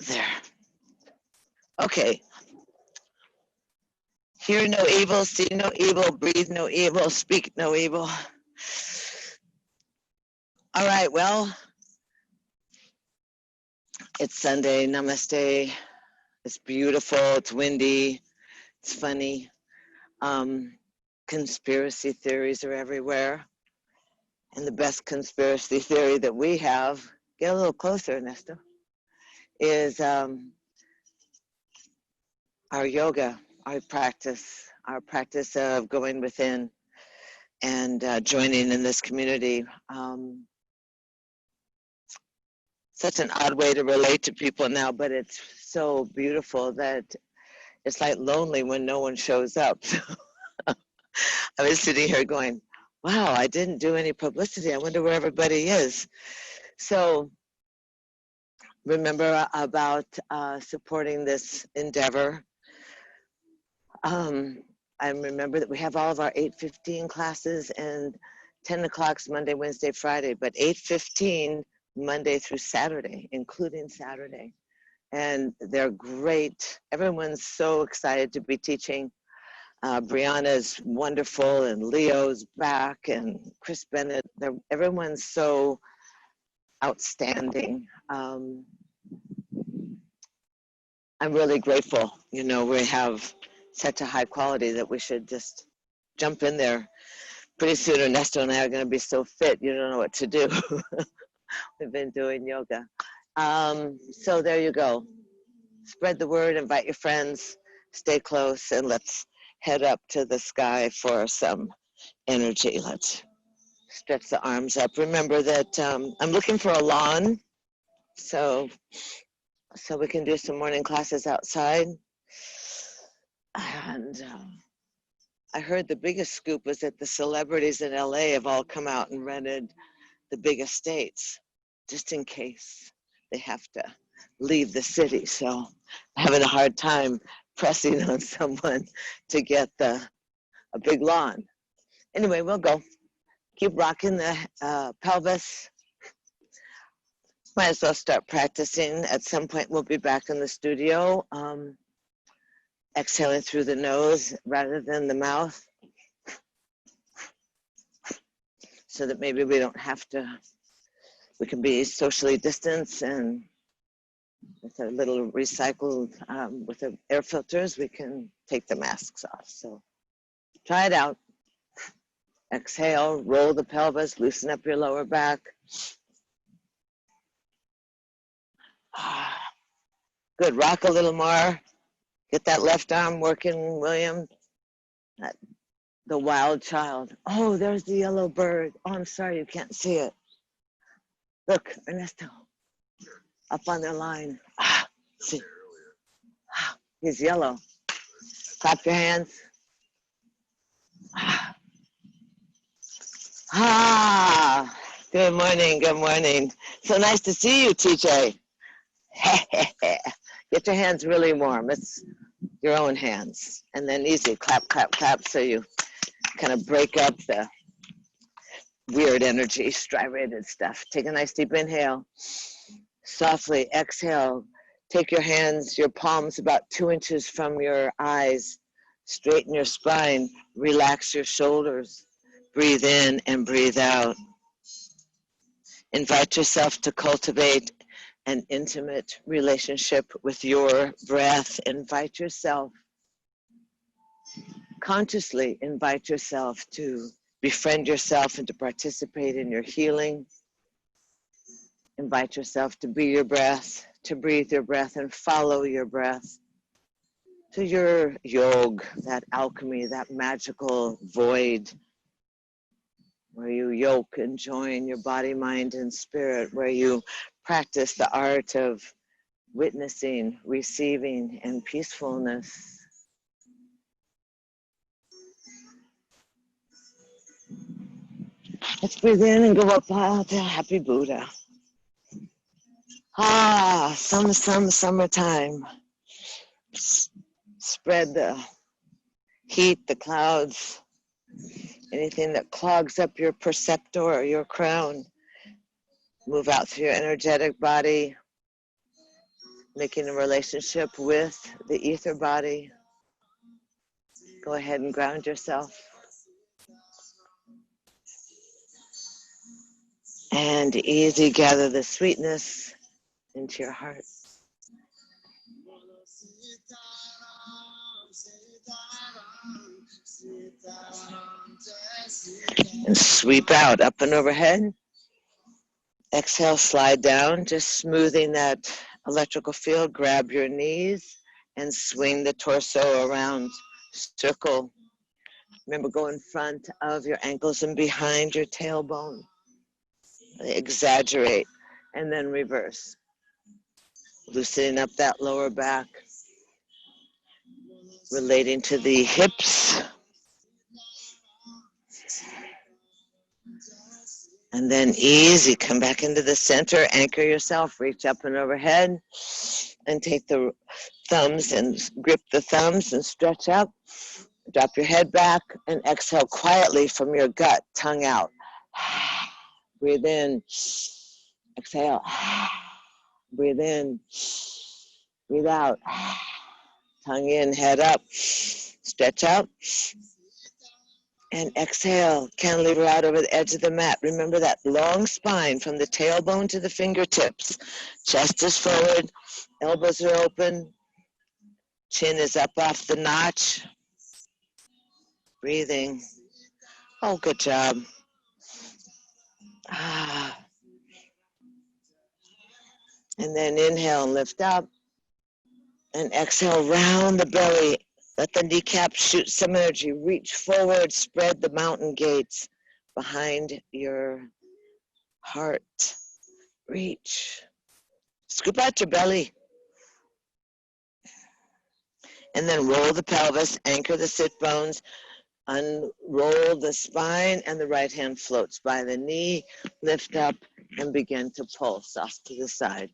There. Okay. Hear no evil, see no evil, breathe no evil, speak no evil. All right, well, it's Sunday. Namaste. It's beautiful. It's windy. It's funny. Conspiracy theories are everywhere. And the best conspiracy theory that we have, get a little closer, Ernesto, is our yoga, our practice of going within and joining in this community. Such an odd way to relate to people now, but it's so beautiful that it's like lonely when no one shows up. I was sitting here going, wow, I didn't do any publicity. I wonder where everybody is. So remember about supporting this endeavor. I remember that we have all of our 8:15 classes and 10 o'clock's Monday, Wednesday, Friday, but 8:15 Monday through Saturday, including Saturday. And they're great. Everyone's so excited to be teaching. Brianna's wonderful, and Leo's back, and Chris Bennett. Everyone's so outstanding. I'm really grateful. You know, we have such a high quality that we should just jump in there. Pretty soon Ernesto and I are going to be so fit you don't know what to do. We've been doing yoga. So there you go. Spread the word, invite your friends, stay close, and let's head up to the sky for some energy. Let's stretch the arms up. Remember that I'm looking for a lawn, so we can do some morning classes outside. And I heard the biggest scoop was that the celebrities in LA have all come out and rented the big estates, just in case they have to leave the city. So I'm having a hard time pressing on someone to get a big lawn. Anyway, we'll go. Keep rocking the pelvis. Might as well start practicing. At some point, we'll be back in the studio. Exhaling through the nose rather than the mouth, so that maybe we don't have to, we can be socially distanced, and with a little recycled, with the air filters, we can take the masks off. So try it out. Exhale, roll the pelvis, loosen up your lower back. Good, rock a little more. Get that left arm working, William. The wild child. Oh, there's the yellow bird. Oh, I'm sorry, you can't see it. Look, Ernesto, up on their line. See. He's yellow. Clap your hands. Good morning, good morning. So nice to see you, TJ. Get your hands really warm. It's your own hands. And then easy, clap, clap, clap, so you kind of break up the weird energy, striated stuff. Take a nice deep inhale. Softly exhale. Take your hands, your palms about 2 inches from your eyes. Straighten your spine. Relax your shoulders. Breathe in and breathe out. Invite yourself to cultivate an intimate relationship with your breath. Invite yourself, consciously invite yourself to befriend yourself and to participate in your healing. Invite yourself to be your breath, to breathe your breath and follow your breath to your yog, that alchemy, that magical void where you yoke and join your body, mind, and spirit, where you practice the art of witnessing, receiving, and peacefulness. Let's breathe in and go up to Happy Buddha. Summertime. Spread the heat, the clouds, anything that clogs up your perceptor or your crown. Move out through your energetic body. making a relationship with the ether body. Go ahead and ground yourself. And easy gather the sweetness into your heart. And sweep out, up and overhead. Exhale, slide down, just smoothing that electrical field. Grab your knees and swing the torso around. Circle. Remember, go in front of your ankles and behind your tailbone. Exaggerate, and then reverse. Loosening up that lower back. Relating to the hips. And then easy, come back into the center, anchor yourself, reach up and overhead, and take the thumbs and grip the thumbs and stretch up. Drop your head back and exhale quietly from your gut, tongue out. Breathe in, exhale. Breathe in, breathe out. Tongue in, head up, stretch out. And exhale, cantilever out over the edge of the mat. Remember that long spine from the tailbone to the fingertips. Chest is forward, elbows are open, chin is up off the notch. Breathing. Oh, good job. And then inhale and lift up. And exhale, round the belly. Let the kneecaps shoot some energy. Reach forward, spread the mountain gates behind your heart. Reach. Scoop out your belly. And then roll the pelvis, anchor the sit bones, unroll the spine, and the right hand floats by the knee. Lift up and begin to pulse off to the side.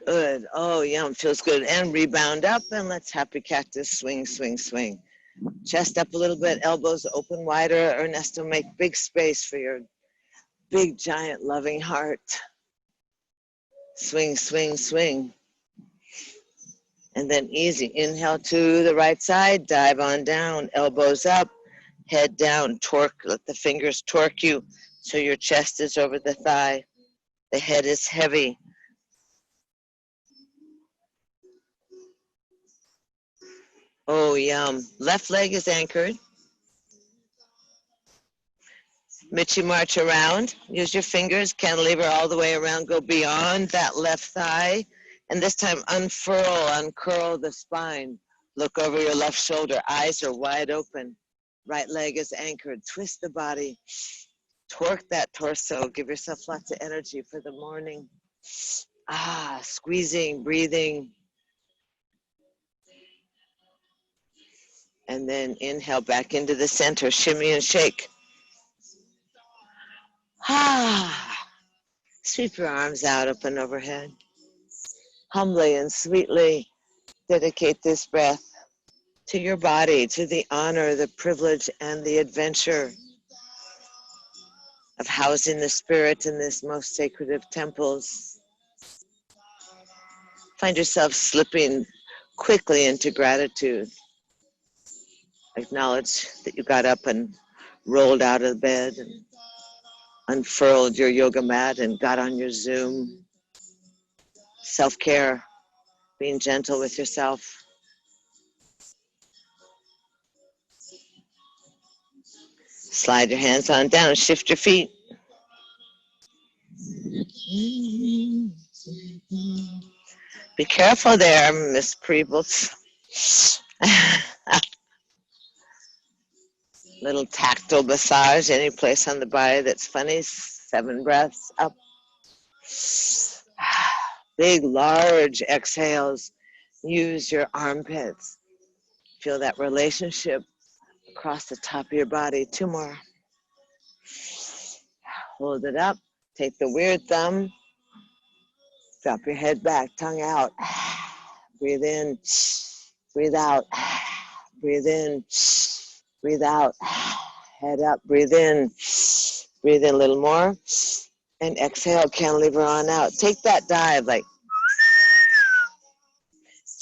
Good. Oh, yum. Feels good. And rebound up, and let's happy cactus. Swing, swing, swing. Chest up a little bit, elbows open wider. Ernesto, make big space for your big, giant, loving heart. Swing, swing, swing. And then easy. Inhale to the right side. Dive on down. Elbows up. Head down. Torque. Let the fingers torque you so your chest is over the thigh. The head is heavy. Oh, yum. Left leg is anchored. Michi march around. Use your fingers, cantilever all the way around. Go beyond that left thigh. And this time unfurl, uncurl the spine. Look over your left shoulder. Eyes are wide open. Right leg is anchored. Twist the body. Torque that torso. Give yourself lots of energy for the morning. Squeezing, breathing. And then inhale back into the center. Shimmy and shake. Sweep your arms out up and overhead. Humbly and sweetly dedicate this breath to your body, to the honor, the privilege, and the adventure of housing the spirit in this most sacred of temples. Find yourself slipping quickly into gratitude. Acknowledge that you got up and rolled out of bed and unfurled your yoga mat and got on your Zoom. Self-care, being gentle with yourself. Slide your hands on down, shift your feet. Be careful there, Miss Preebles. Little tactile massage, any place on the body that's funny. 7 breaths up. Big, large exhales. Use your armpits. Feel that relationship across the top of your body. 2 more. Hold it up. Take the weird thumb. Drop your head back, tongue out. Breathe in. Breathe out. Breathe in. Breathe out. Head up, breathe in. Breathe in a little more. And exhale, cantilever on out. Take that dive like,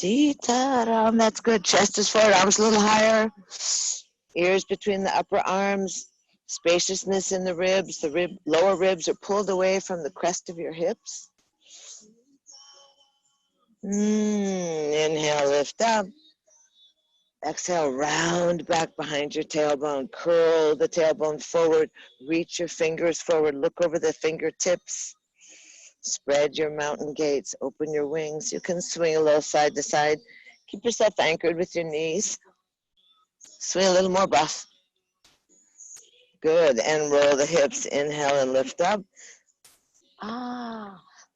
that's good. Chest is forward, arms a little higher. Ears between the upper arms. Spaciousness in the ribs. The lower ribs are pulled away from the crest of your hips. Inhale, lift up. Exhale, round back behind your tailbone. Curl the tailbone forward. Reach your fingers forward. Look over the fingertips. Spread your mountain gates. Open your wings. You can swing a little side to side. Keep yourself anchored with your knees. Swing a little more, boss. Good. And roll the hips. Inhale and lift up.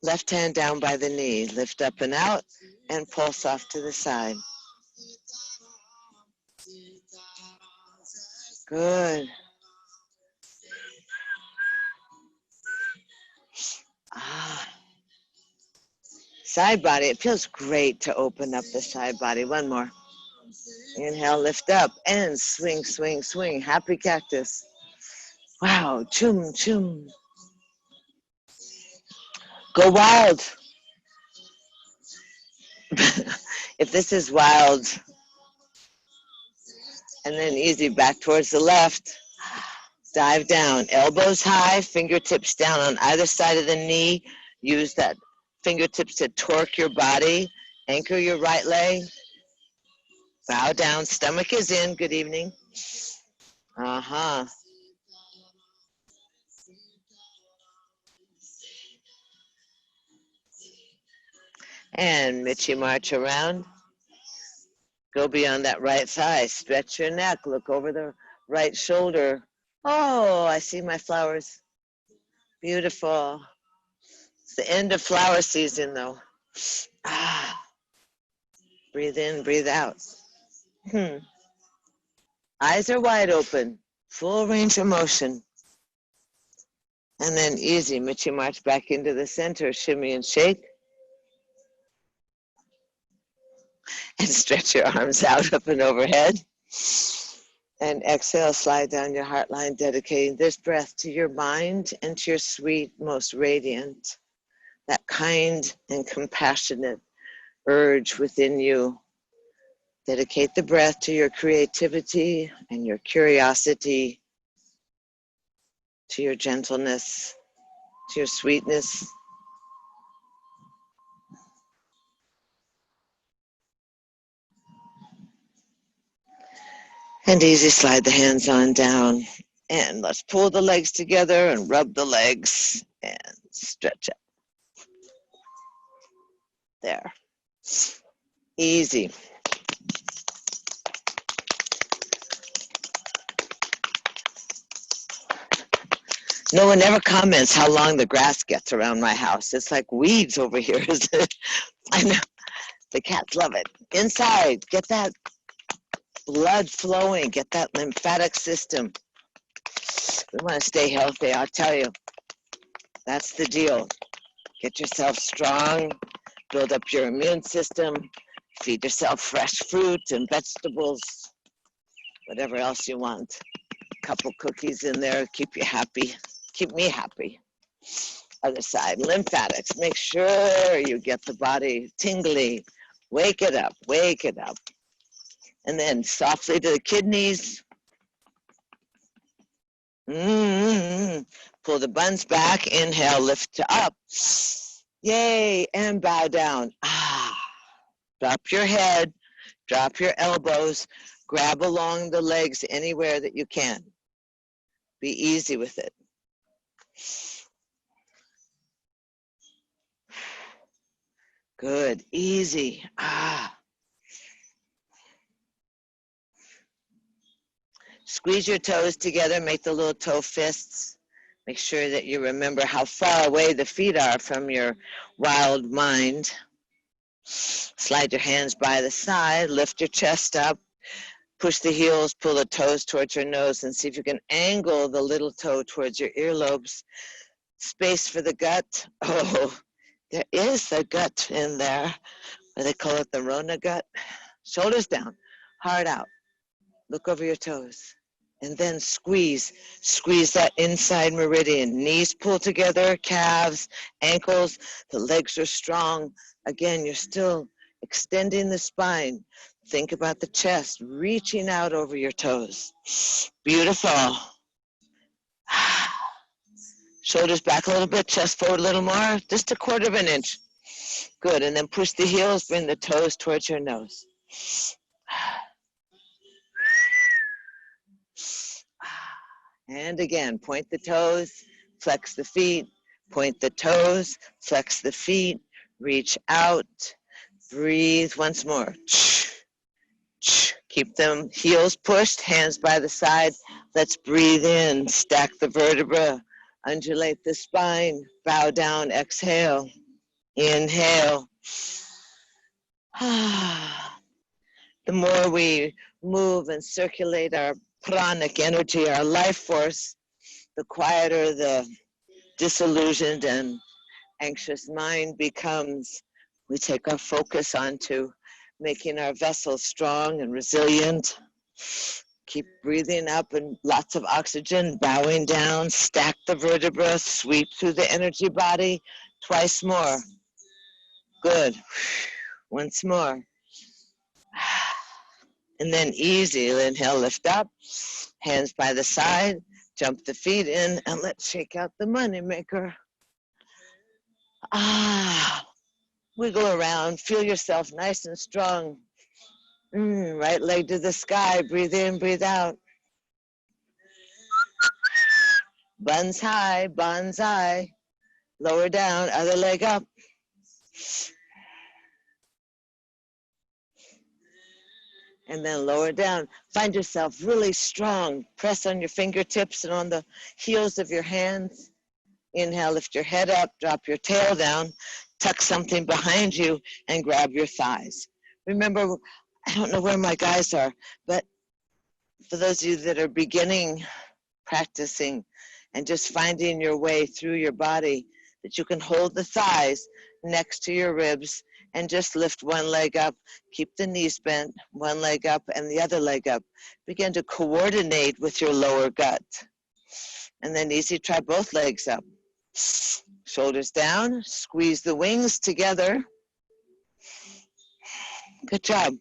Left hand down by the knee. Lift up and out. And pulse off to the side. Good. Side body. It feels great to open up the side body. One more. Inhale, lift up, and swing, swing, swing. Happy cactus. Wow. Chum, chum. Go wild. If this is wild, and then easy back towards the left. Dive down, elbows high, fingertips down on either side of the knee. Use that fingertips to torque your body. Anchor your right leg. Bow down, stomach is in. Good evening. And Mitchie march around. Go beyond that right thigh. Stretch your neck. Look over the right shoulder. Oh, I see my flowers. Beautiful. It's the end of flower season, though. Breathe in, breathe out. Eyes are wide open. Full range of motion. And then easy, Mitchie march back into the center. Shimmy and shake. And stretch your arms out up and overhead. And exhale, slide down your heart line, dedicating this breath to your mind and to your sweet, most radiant, that kind and compassionate urge within you. Dedicate the breath to your creativity and your curiosity, to your gentleness, to your sweetness. And easy, slide the hands on down. And let's pull the legs together and rub the legs and stretch it. There. Easy. No one ever comments how long the grass gets around my house. It's like weeds over here, isn't it? I know. The cats love it. Inside, get that blood flowing, get that lymphatic system. We want to stay healthy, I'll tell you. That's the deal. Get yourself strong, build up your immune system, feed yourself fresh fruit and vegetables, whatever else you want. A couple cookies in there, keep you happy. Keep me happy. Other side, lymphatics. Make sure you get the body tingly. Wake it up, wake it up. And then softly to the kidneys. Pull the buns back. Inhale, lift up. Yay, and bow down. Drop your head, drop your elbows, grab along the legs anywhere that you can. Be easy with it. Good, easy. Squeeze your toes together, make the little toe fists. Make sure that you remember how far away the feet are from your wild mind. Slide your hands by the side, lift your chest up, push the heels, pull the toes towards your nose, and see if you can angle the little toe towards your earlobes. Space for the gut. Oh, there is a gut in there. They call it the Rona gut. Shoulders down, heart out. Look over your toes. And then squeeze that inside meridian. Knees pull together, calves, ankles, the legs are strong. Again, you're still extending the spine. Think about the chest, reaching out over your toes. Beautiful. Shoulders back a little bit, chest forward a little more, just a quarter of an inch. Good, and then push the heels, bring the toes towards your nose. And again, point the toes, flex the feet, point the toes, flex the feet, reach out, breathe once more. Keep them heels pushed, hands by the side. Let's breathe in, stack the vertebra, undulate the spine, bow down, exhale, inhale. The more we move and circulate our pranic energy, our life force, the quieter the disillusioned and anxious mind becomes. We take our focus onto making our vessel strong and resilient. Keep breathing up and lots of oxygen, bowing down, stack the vertebra, sweep through the energy body, twice more. Good. Once more. And then easy, inhale, lift up, hands by the side, jump the feet in, and let's shake out the money maker. Wiggle around, feel yourself nice and strong. Right leg to the sky, breathe in, breathe out. Buns high, bonsai. Lower down, other leg up. And then lower down. Find yourself really strong. Press on your fingertips and on the heels of your hands. Inhale, lift your head up, drop your tail down, tuck something behind you, and grab your thighs. Remember, I don't know where my guys are, but for those of you that are beginning practicing and just finding your way through your body, that you can hold the thighs next to your ribs and just lift one leg up, keep the knees bent, one leg up and the other leg up. Begin to coordinate with your lower gut. And then easy, try both legs up. Shoulders down, squeeze the wings together. Good job.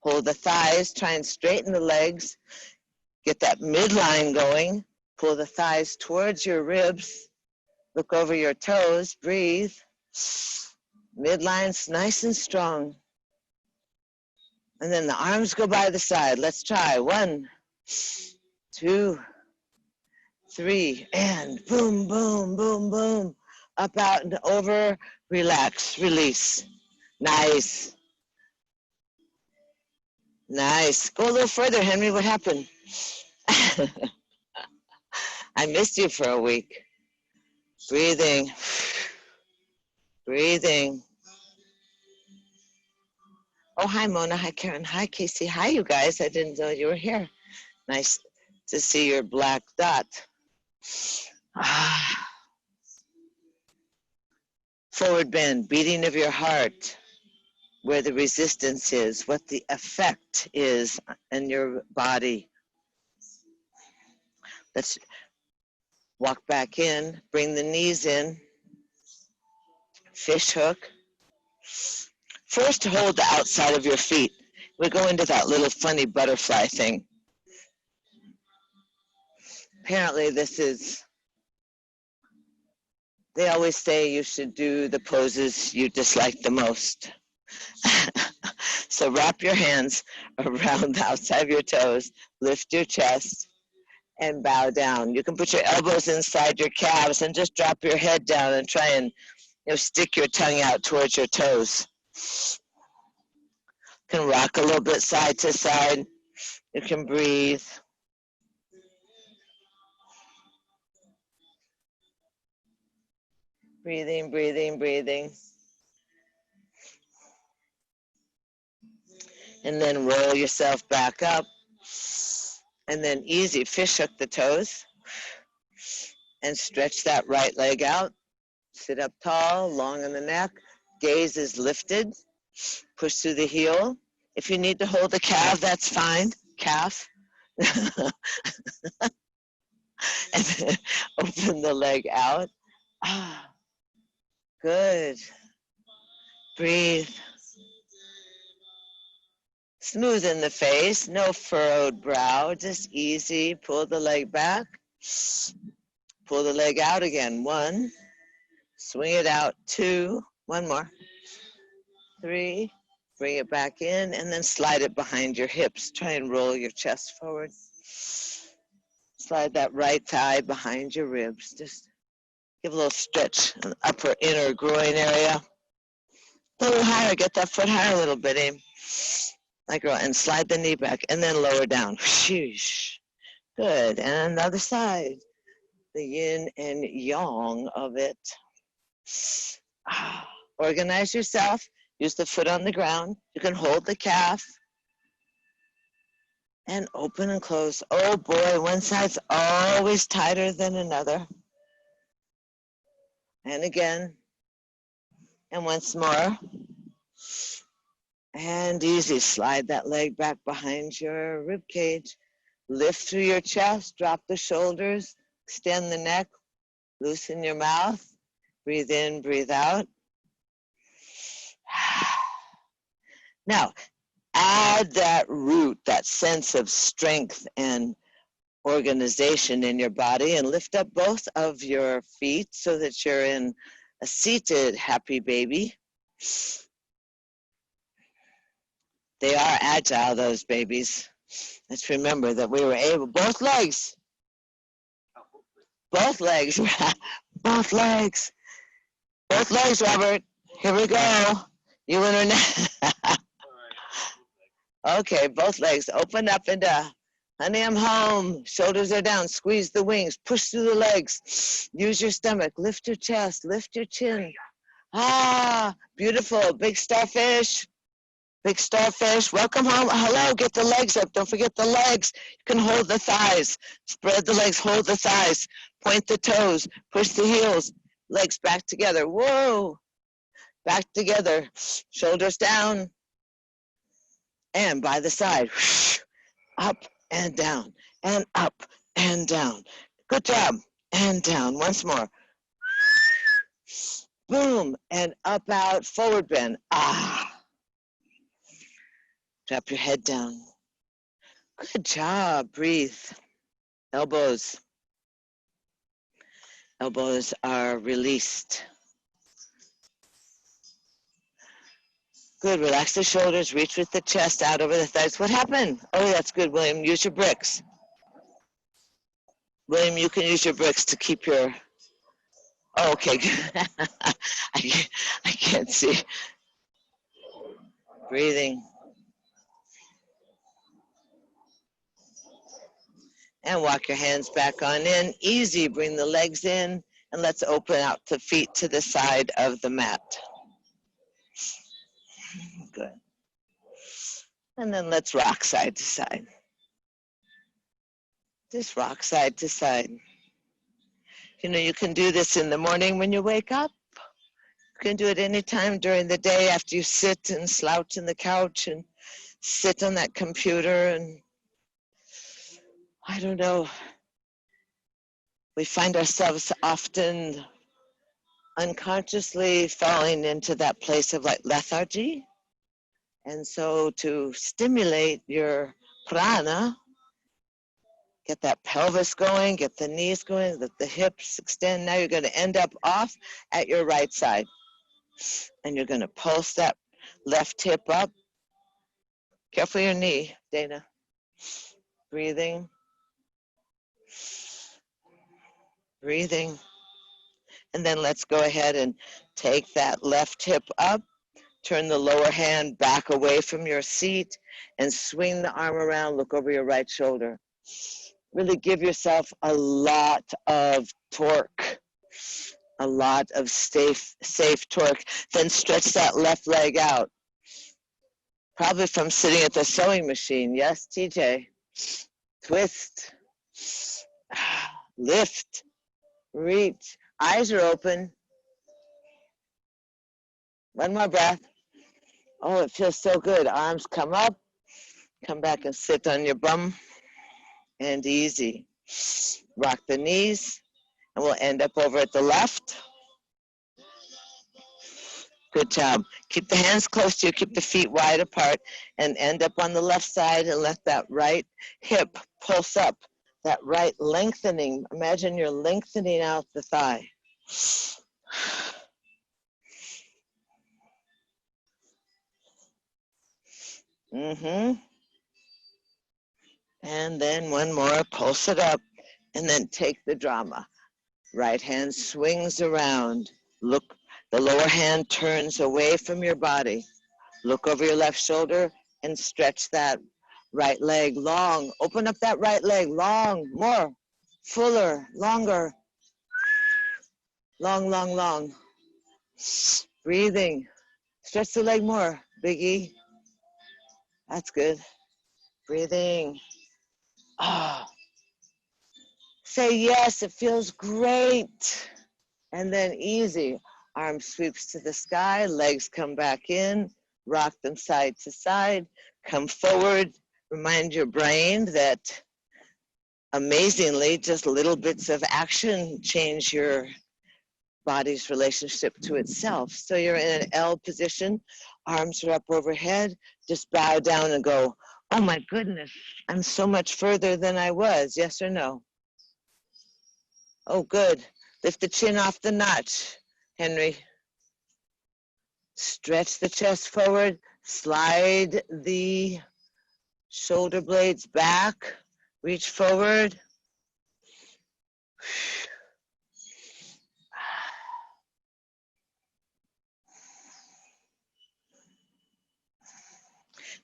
Hold the thighs, try and straighten the legs. Get that midline going. Pull the thighs towards your ribs. Look over your toes, breathe. Midline's nice and strong. And then the arms go by the side. Let's try. 1, 2, 3, and boom, boom, boom, boom. Up, out, and over. Relax, release. Nice. Nice. Go a little further, Henry. What happened? I missed you for a week. Breathing. Breathing. Oh, hi, Mona. Hi, Karen. Hi, Casey. Hi, you guys. I didn't know you were here. Nice to see your black dot. Forward bend, beating of your heart, where the resistance is, what the effect is in your body. Let's walk back in, bring the knees in, fish hook. First, hold the outside of your feet. We go into that little funny butterfly thing. Apparently this is, they always say you should do the poses you dislike the most. So wrap your hands around the outside of your toes, lift your chest, and bow down. You can put your elbows inside your calves and just drop your head down and try and stick your tongue out towards your toes. You can rock a little bit side to side. You can breathe. Breathing, breathing, breathing. And then roll yourself back up. And then easy, fish hook the toes. And stretch that right leg out. Sit up tall, long in the neck. Gaze is lifted. Push through the heel. If you need to hold the calf, that's fine. Calf. And then open the leg out. Ah, good. Breathe. Smooth in the face, no furrowed brow, just easy. Pull the leg back. Pull the leg out again. 1. Swing it out. 2. 1 more. 3. Bring it back in and then slide it behind your hips. Try and roll your chest forward. Slide that right thigh behind your ribs. Just give a little stretch in the upper inner groin area. A little higher. Get that foot higher a little bit, Aim. Like girl, and slide the knee back and then lower down. Sheesh. Good. And the other side. The yin and yang of it. Organize yourself. Use the foot on the ground. You can hold the calf. And open and close. Oh boy, one side's always tighter than another. And again. And once more. And easy. Slide that leg back behind your rib cage. Lift through your chest. Drop the shoulders. Extend the neck. Loosen your mouth. Breathe in, breathe out. Now, add that root, that sense of strength and organization in your body, and lift up both of your feet so that you're in a seated happy baby. They are agile, those babies. Let's remember that we were able, both legs, both legs, Robert. Here we go. You and her. Okay, both legs. Open up into, honey, I'm home. Shoulders are down. Squeeze the wings. Push through the legs. Use your stomach. Lift your chest. Lift your chin. Ah, beautiful. Big starfish. Big starfish. Welcome home. Hello. Get the legs up. Don't forget the legs. You can hold the thighs. Spread the legs. Hold the thighs. Point the toes. Push the heels. Legs back together. Whoa. Back together. Shoulders down. And by the side, up and down, and up and down. Good job. And down. Once more. Boom. And up, out, forward bend. Ah. Drop your head down. Good job. Breathe. Elbows. Elbows are released. Good, relax the shoulders, reach with the chest out over the thighs. What happened? Oh, that's good, William. Use your bricks. William, you can use your bricks to keep your, oh, okay. I can't see. Breathing. And walk your hands back on in. Easy, bring the legs in, and let's open out the feet to the side of the mat. Good. And then let's rock side to side. Just rock side to side. You know, you can do this in the morning when you wake up. You can do it anytime during the day after you sit and slouch in the couch and sit on that computer and, I don't know, we find ourselves often unconsciously falling into that place of like lethargy. And so to stimulate your prana, get that pelvis going, get the knees going, let the hips extend. Now you're going to end up off at your right side. And you're going to pulse that left hip up. Careful your knee, Dana. Breathing. Breathing. And then let's go ahead and take that left hip up. Turn the lower hand back away from your seat and swing the arm around. Look over your right shoulder. Really give yourself a lot of torque, a lot of safe torque. Then stretch that left leg out. Probably from sitting at the sewing machine. Yes, TJ. Twist. Lift. Reach. Eyes are open. One more breath. Oh, it feels so good. Arms come up, come back and sit on your bum, and easy. Rock the knees, and we'll end up over at the left. Good job. Keep the hands close to you, keep the feet wide apart, and end up on the left side and let that right hip pulse up, that right lengthening. Imagine you're lengthening out the thigh. And then one more, pulse it up, and then take the drama. Right hand swings around. Look, the lower hand turns away from your body. Look over your left shoulder and stretch that right leg long. Open up that right leg long, more, fuller, longer. Long, long, long. Breathing. Stretch the leg more, Biggie. That's good. Breathing. Oh. Say yes, it feels great. And then easy. Arm sweeps to the sky, legs come back in, rock them side to side, come forward. Remind your brain that amazingly, just little bits of action change your body's relationship to itself. So you're in an L position, arms are up overhead, just bow down and go, oh my goodness, I'm so much further than I was, yes or no? Oh, good. Lift the chin off the notch, Henry. Stretch the chest forward, slide the shoulder blades back, reach forward.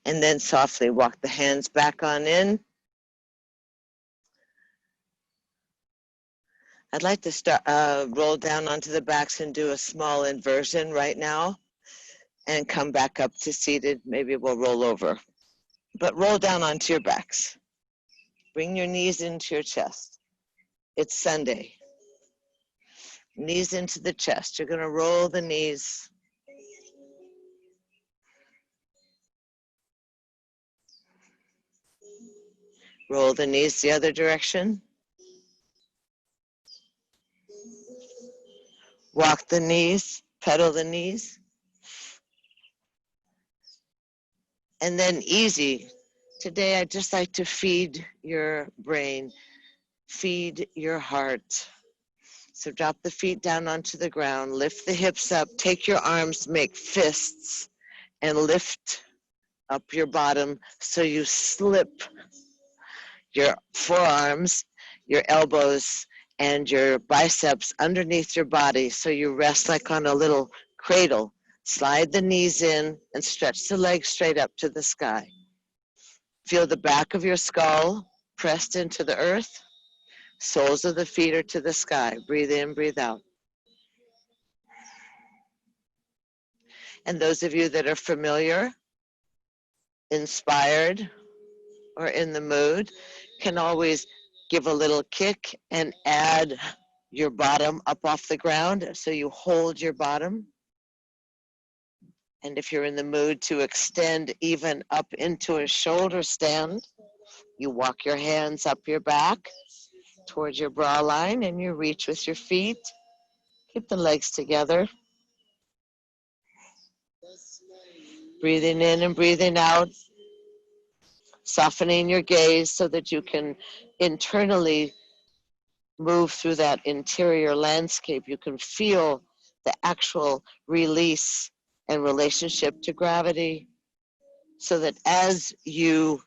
And then softly walk the hands back on in. I'd like to start roll down onto the backs and do a small inversion right now and come back up to seated. Maybe we'll roll over, but roll down onto your backs. Bring your knees into your chest. It's Sunday. Knees into the chest. You're going to roll the knees. Roll the knees the other direction. Walk the knees, pedal the knees. And then easy. Today I'd just like to feed your brain, feed your heart. So drop the feet down onto the ground, lift the hips up, take your arms, make fists, and lift up your bottom so you slip your forearms, your elbows, and your biceps underneath your body so you rest like on a little cradle. Slide the knees in and stretch the legs straight up to the sky. Feel the back of your skull pressed into the earth. Soles of the feet are to the sky. Breathe in, breathe out. And those of you that are familiar, inspired, or in the mood can always give a little kick and add your bottom up off the ground so you hold your bottom. And if you're in the mood to extend even up into a shoulder stand, you walk your hands up your back towards your bra line and you reach with your feet. Keep the legs together. Breathing in and breathing out. Softening your gaze so that you can internally move through that interior landscape. You can feel the actual release and relationship to gravity so that as you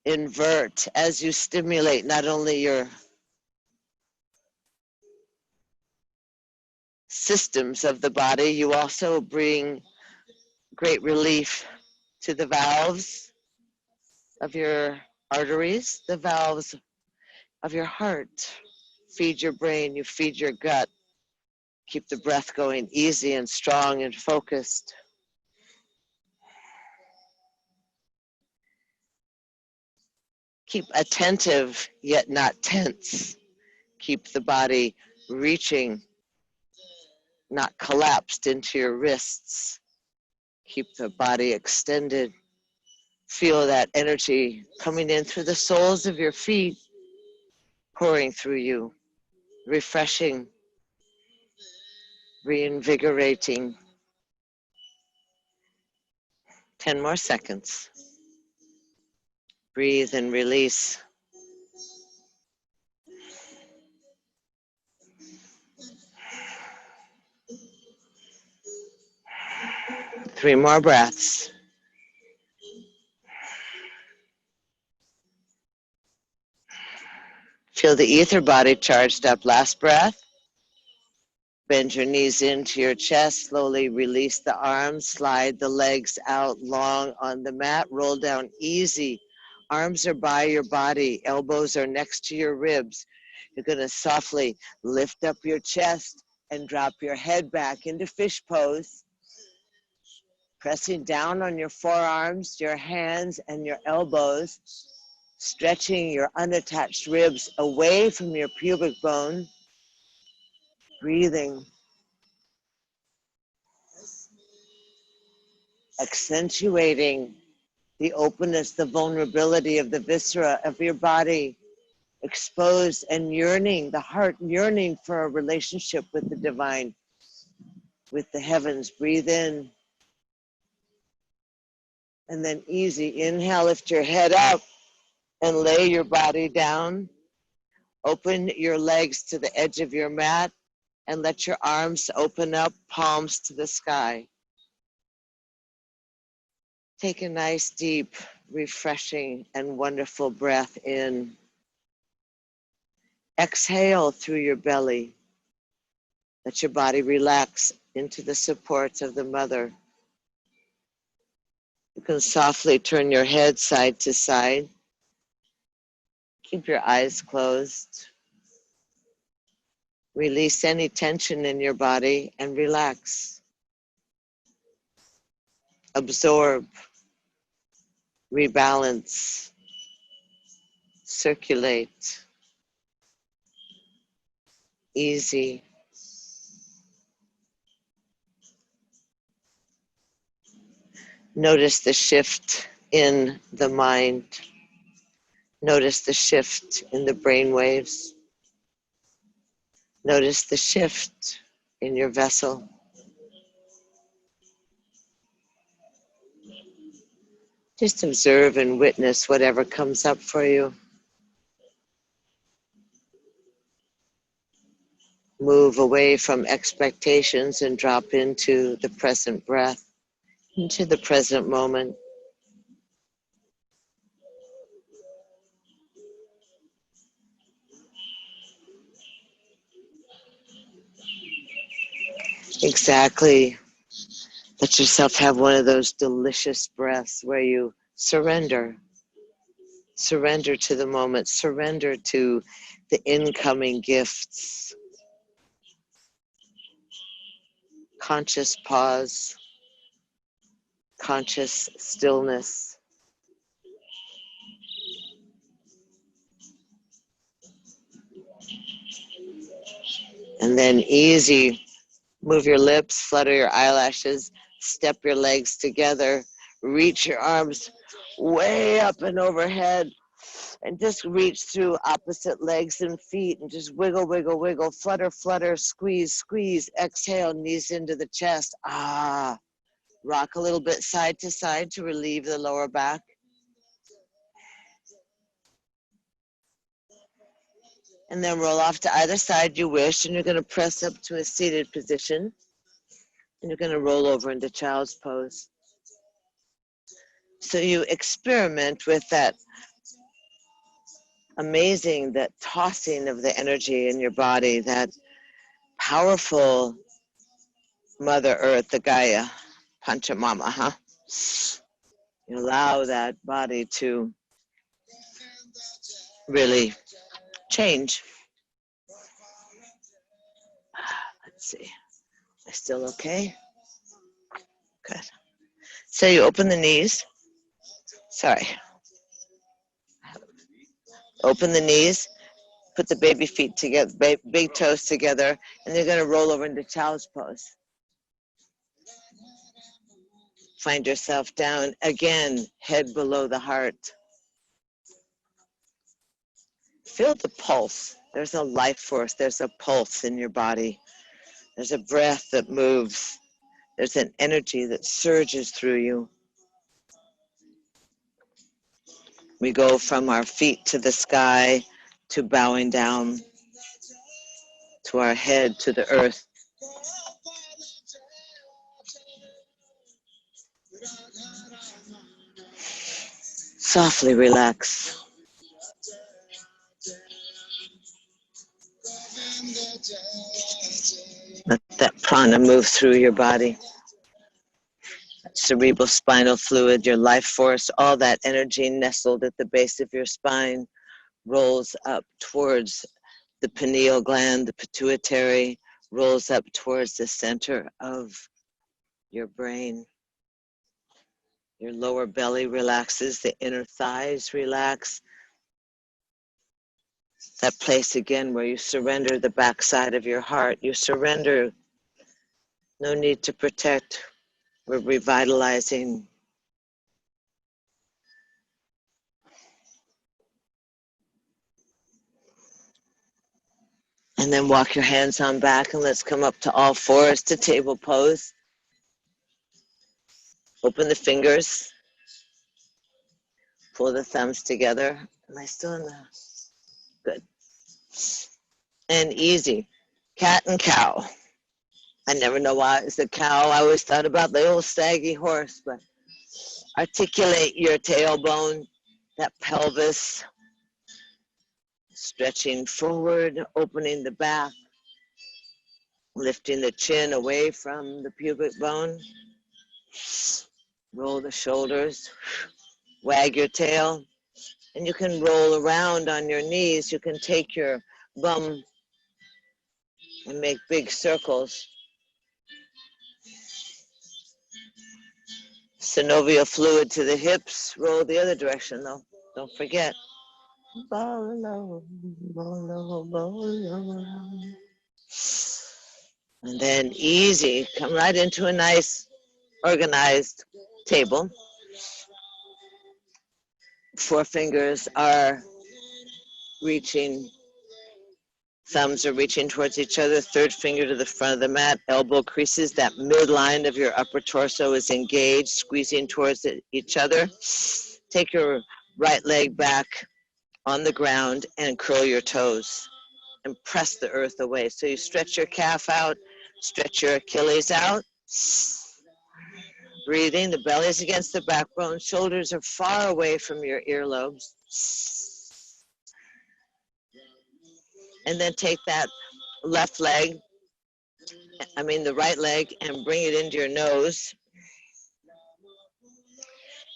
invert, as you stimulate not only your systems of the body, you also bring great relief to the valves of your arteries, the valves of your heart. Feed your brain, you feed your gut. Keep the breath going easy and strong and focused. Keep attentive yet not tense. Keep the body reaching, not collapsed into your wrists. Keep the body extended. Feel that energy coming in through the soles of your feet, pouring through you, refreshing, reinvigorating. 10 more seconds. Breathe and release. Three more breaths. Feel the ether body charged up. Last breath. Bend your knees into your chest. Slowly release the arms. Slide the legs out long on the mat. Roll down easy. Arms are by your body. Elbows are next to your ribs. You're going to softly lift up your chest and drop your head back into fish pose. Pressing down on your forearms, your hands, and your elbows. Stretching your unattached ribs away from your pubic bone. Breathing. Accentuating the openness, the vulnerability of the viscera of your body. Exposed and yearning, the heart yearning for a relationship with the divine, with the heavens. Breathe in. And then easy. Inhale, lift your head up and lay your body down. Open your legs to the edge of your mat and let your arms open up, palms to the sky. Take a nice, deep, refreshing, and wonderful breath in. Exhale through your belly. Let your body relax into the supports of the mother. You can softly turn your head side to side. Keep your eyes closed. Release any tension in your body and relax. Absorb, rebalance, circulate. Easy. Notice the shift in the mind. Notice the shift in the brain waves. Notice the shift in your vessel. Just observe and witness whatever comes up for you. Move away from expectations and drop into the present breath, into the present moment. Exactly. Let yourself have one of those delicious breaths where you surrender. Surrender to the moment. Surrender to the incoming gifts. Conscious pause. Conscious stillness. And then easy. Move your lips, flutter your eyelashes, step your legs together, reach your arms way up and overhead, and just reach through opposite legs and feet and just wiggle, wiggle, wiggle, flutter, flutter, squeeze, squeeze, exhale, knees into the chest. Rock a little bit side to side to relieve the lower back. And then roll off to either side you wish, and you're going to press up to a seated position. And you're going to roll over into child's pose. So you experiment with that amazing, that tossing of the energy in your body, that powerful Mother Earth, the Gaia, Panchamama, huh? You allow that body to really change. Let's see. Am I still okay? Good. So you open the knees. Sorry. Open the knees. Put the baby feet together, big toes together, and you're going to roll over into child's pose. Find yourself down again, head below the heart. Feel the pulse. There's a life force. There's a pulse in your body. There's a breath that moves. There's an energy that surges through you. We go from our feet to the sky, to bowing down, to our head, to the earth. Softly relax. Let that prana move through your body. Cerebral spinal fluid, your life force, all that energy nestled at the base of your spine rolls up towards the pineal gland, the pituitary, rolls up towards the center of your brain. Your lower belly relaxes, the inner thighs relax. That place again where you surrender the backside of your heart. You surrender. No need to protect. We're revitalizing. And then walk your hands on back and let's come up to all fours to table pose. Open the fingers. Pull the thumbs together. Am I still in the... Good. And easy. Cat and cow. I never know why it's a cow. I always thought about the old saggy horse, but articulate your tailbone, that pelvis, stretching forward, opening the back, lifting the chin away from the pubic bone. Roll the shoulders, wag your tail, and you can roll around on your knees. You can take your bum and make big circles. Synovial fluid to the hips. Roll the other direction though. Don't forget. Bolo, bolo, bolo. And then easy. Come right into a nice organized table. Four fingers are reaching, thumbs are reaching towards each other, third finger to the front of the mat, elbow creases, that midline of your upper torso is engaged, squeezing towards each other. Take your right leg back on the ground and curl your toes and press the earth away. So you stretch your calf out, stretch your Achilles out. Breathing, the belly is against the backbone, shoulders are far away from your earlobes. And then take that left leg, the right leg, and bring it into your nose.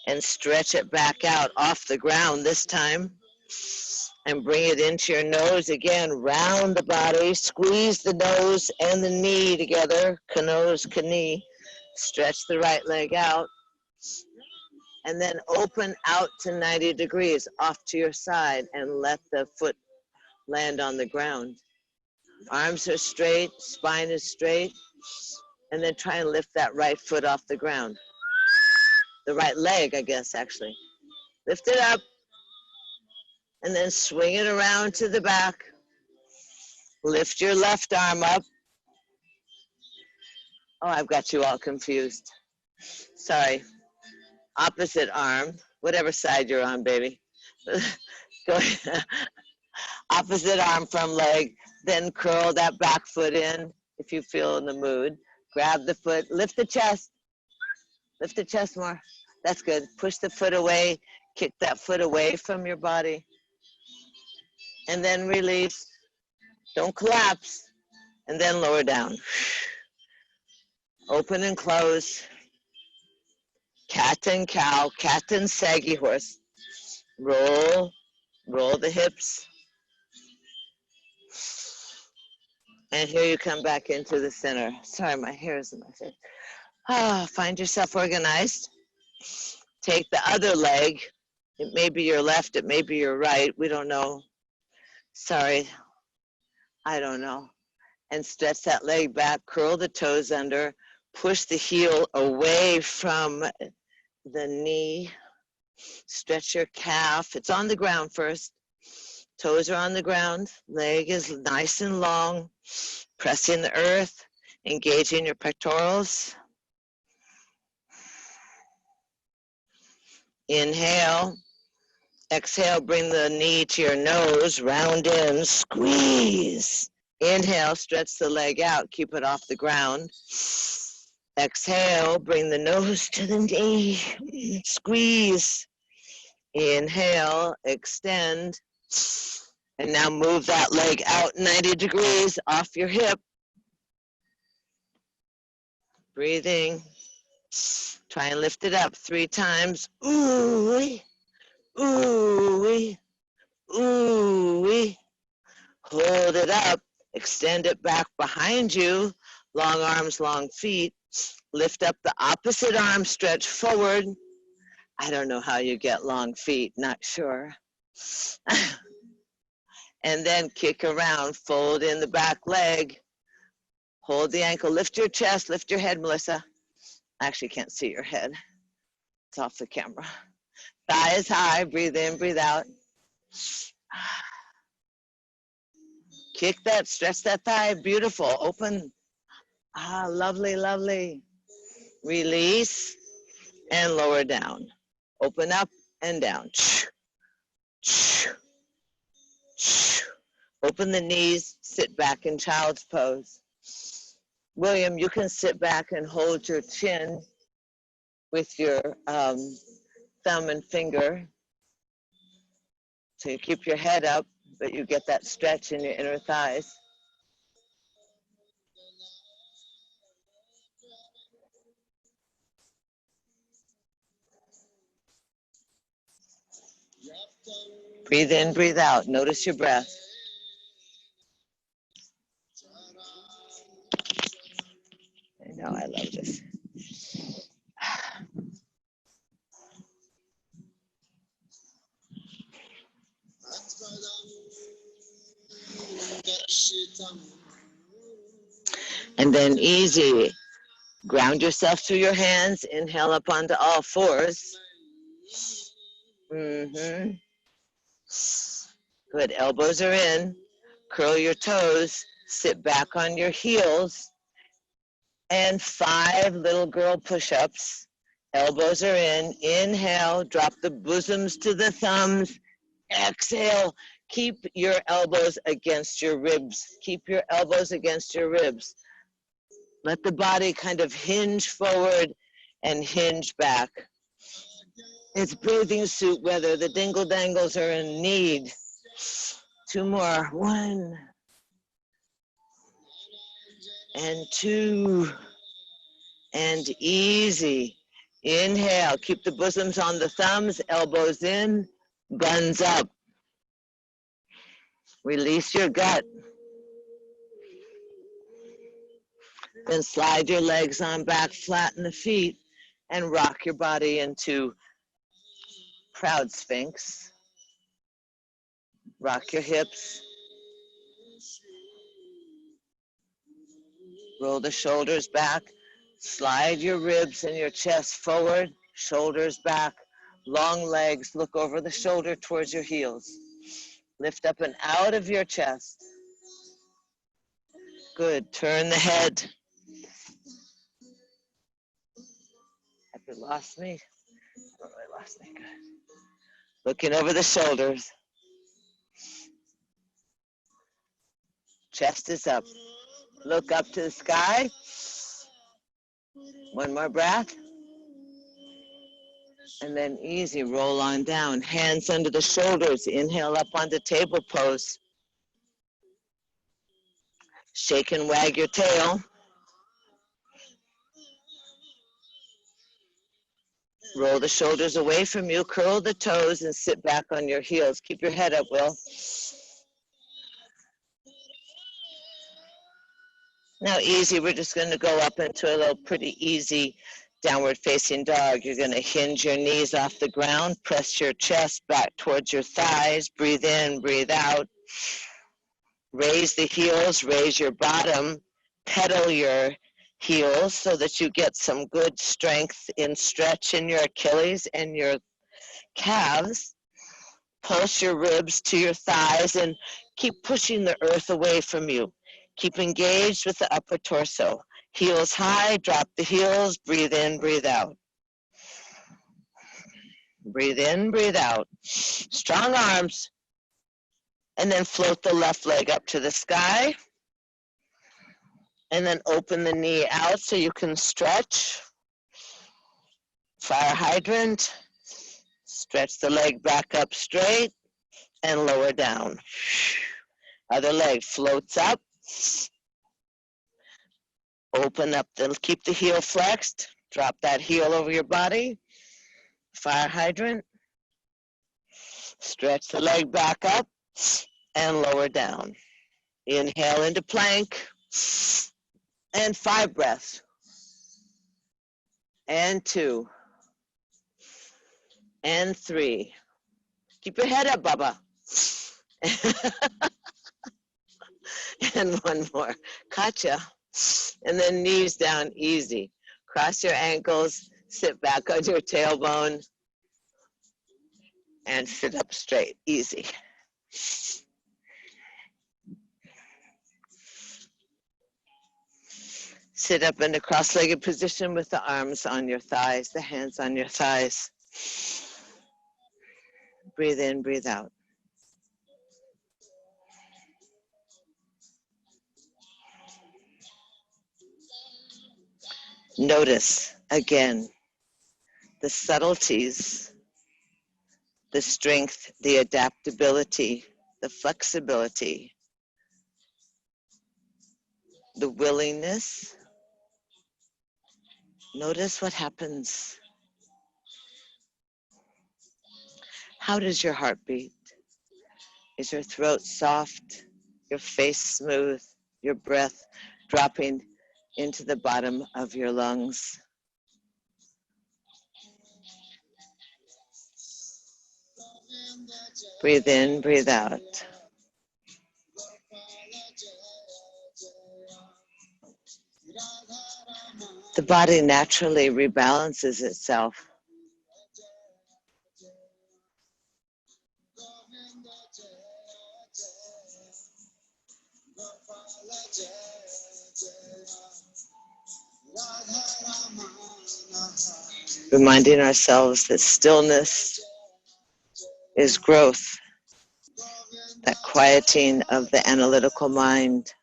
And stretch it back out off the ground this time. And bring it into your nose again, round the body, squeeze the nose and the knee together, nose, knee. Stretch the right leg out, and then open out to 90 degrees off to your side and let the foot land on the ground. Arms are straight, spine is straight, and then try and lift that right foot off the ground. The right leg, I guess, actually. Lift it up, and then swing it around to the back. Lift your left arm up. Oh, I've got you all confused. Sorry. Opposite arm, whatever side you're on, baby. Go opposite arm from leg, then curl that back foot in if you feel in the mood. Grab the foot, lift the chest. Lift the chest more. That's good. Push the foot away, kick that foot away from your body. And then release. Don't collapse. And then lower down. Open and close. Cat and cow, cat and saggy horse. Roll the hips. And here you come back into the center. Sorry, my hair is in my face. Find yourself organized. Take the other leg. It may be your left, it may be your right. We don't know. Sorry, I don't know. And stretch that leg back, curl the toes under, Push the heel away from the knee. Stretch your calf. It's on the ground first. Toes are on the ground. Leg is nice and long. Pressing the earth. Engaging your pectorals. Inhale. Exhale, bring the knee to your nose. Round in. Squeeze. Inhale, stretch the leg out. Keep it off the ground. Exhale, bring the nose to the knee. Squeeze. Inhale, extend. And now move that leg out 90 degrees off your hip. Breathing. Try and lift it up 3 times. Ooh, ooh, ooh. Hold it up. Extend it back behind you. Long arms, long feet. Lift up the opposite arm, stretch forward. I don't know how you get long feet, not sure. And then kick around, fold in the back leg. Hold the ankle, lift your chest, lift your head, Melissa. I actually can't see your head. It's off the camera. Thighs high, breathe in, breathe out. Kick that, stretch that thigh, beautiful, open. Lovely, lovely. Release and lower down. Open up and down. Open the knees, sit back in child's pose. William, you can sit back and hold your chin with your thumb and finger. So you keep your head up, but you get that stretch in your inner thighs. Breathe in, breathe out. Notice your breath. I know, I love this. And then easy. Ground yourself through your hands. Inhale up onto all fours. Good. Elbows are in. Curl your toes. Sit back on your heels. And 5 little girl push-ups. Elbows are in. Inhale. Drop the bosoms to the thumbs. Exhale. Keep your elbows against your ribs. Keep your elbows against your ribs. Let the body kind of hinge forward and hinge back. It's breathing suit weather. The dingle dangles are in need. 2 more. 1 and 2 and easy. Inhale. Keep the bosoms on the thumbs. Elbows in. Buns up. Release your gut. Then slide your legs on back, flatten the feet, and rock your body into proud sphinx. Rock your hips. Roll the shoulders back. Slide your ribs and your chest forward, shoulders back. Long legs, look over the shoulder towards your heels. Lift up and out of your chest. Good, turn the head. Have you lost me? Oh, I lost me, good. Looking over the shoulders. Chest is up. Look up to the sky. 1 more breath. And then easy, roll on down. Hands under the shoulders. Inhale up onto table pose. Shake and wag your tail. Roll the shoulders away from you. Curl the toes and sit back on your heels. Keep your head up, Will. Now easy, we're just going to go up into a little pretty easy downward facing dog. You're going to hinge your knees off the ground, press your chest back towards your thighs, breathe in, breathe out. Raise the heels, raise your bottom, pedal your heels so that you get some good strength in stretch in your Achilles and your calves. Pulse your ribs to your thighs and keep pushing the earth away from you. Keep engaged with the upper torso. Heels high, drop the heels, breathe in, breathe out. Breathe in, breathe out. Strong arms. And then float the left leg up to the sky. And then open the knee out so you can stretch. Fire hydrant. Stretch the leg back up straight and lower down. Other leg floats up. Open up, keep the heel flexed. Drop that heel over your body. Fire hydrant. Stretch the leg back up and lower down. Inhale into plank. And 5 breaths. And 2. And 3. Keep your head up, Baba. And 1 more. Kacha. And then knees down easy. Cross your ankles, sit back on your tailbone, and sit up straight, easy. Sit up in a cross-legged position with the arms on your thighs, the hands on your thighs. Breathe in, breathe out. Notice again the subtleties, the strength, the adaptability, the flexibility, the willingness. Notice what happens. How does your heart beat? Is your throat soft, your face smooth, your breath dropping into the bottom of your lungs? Breathe in, breathe out. The body naturally rebalances itself. Reminding ourselves that stillness is growth, that quieting of the analytical mind,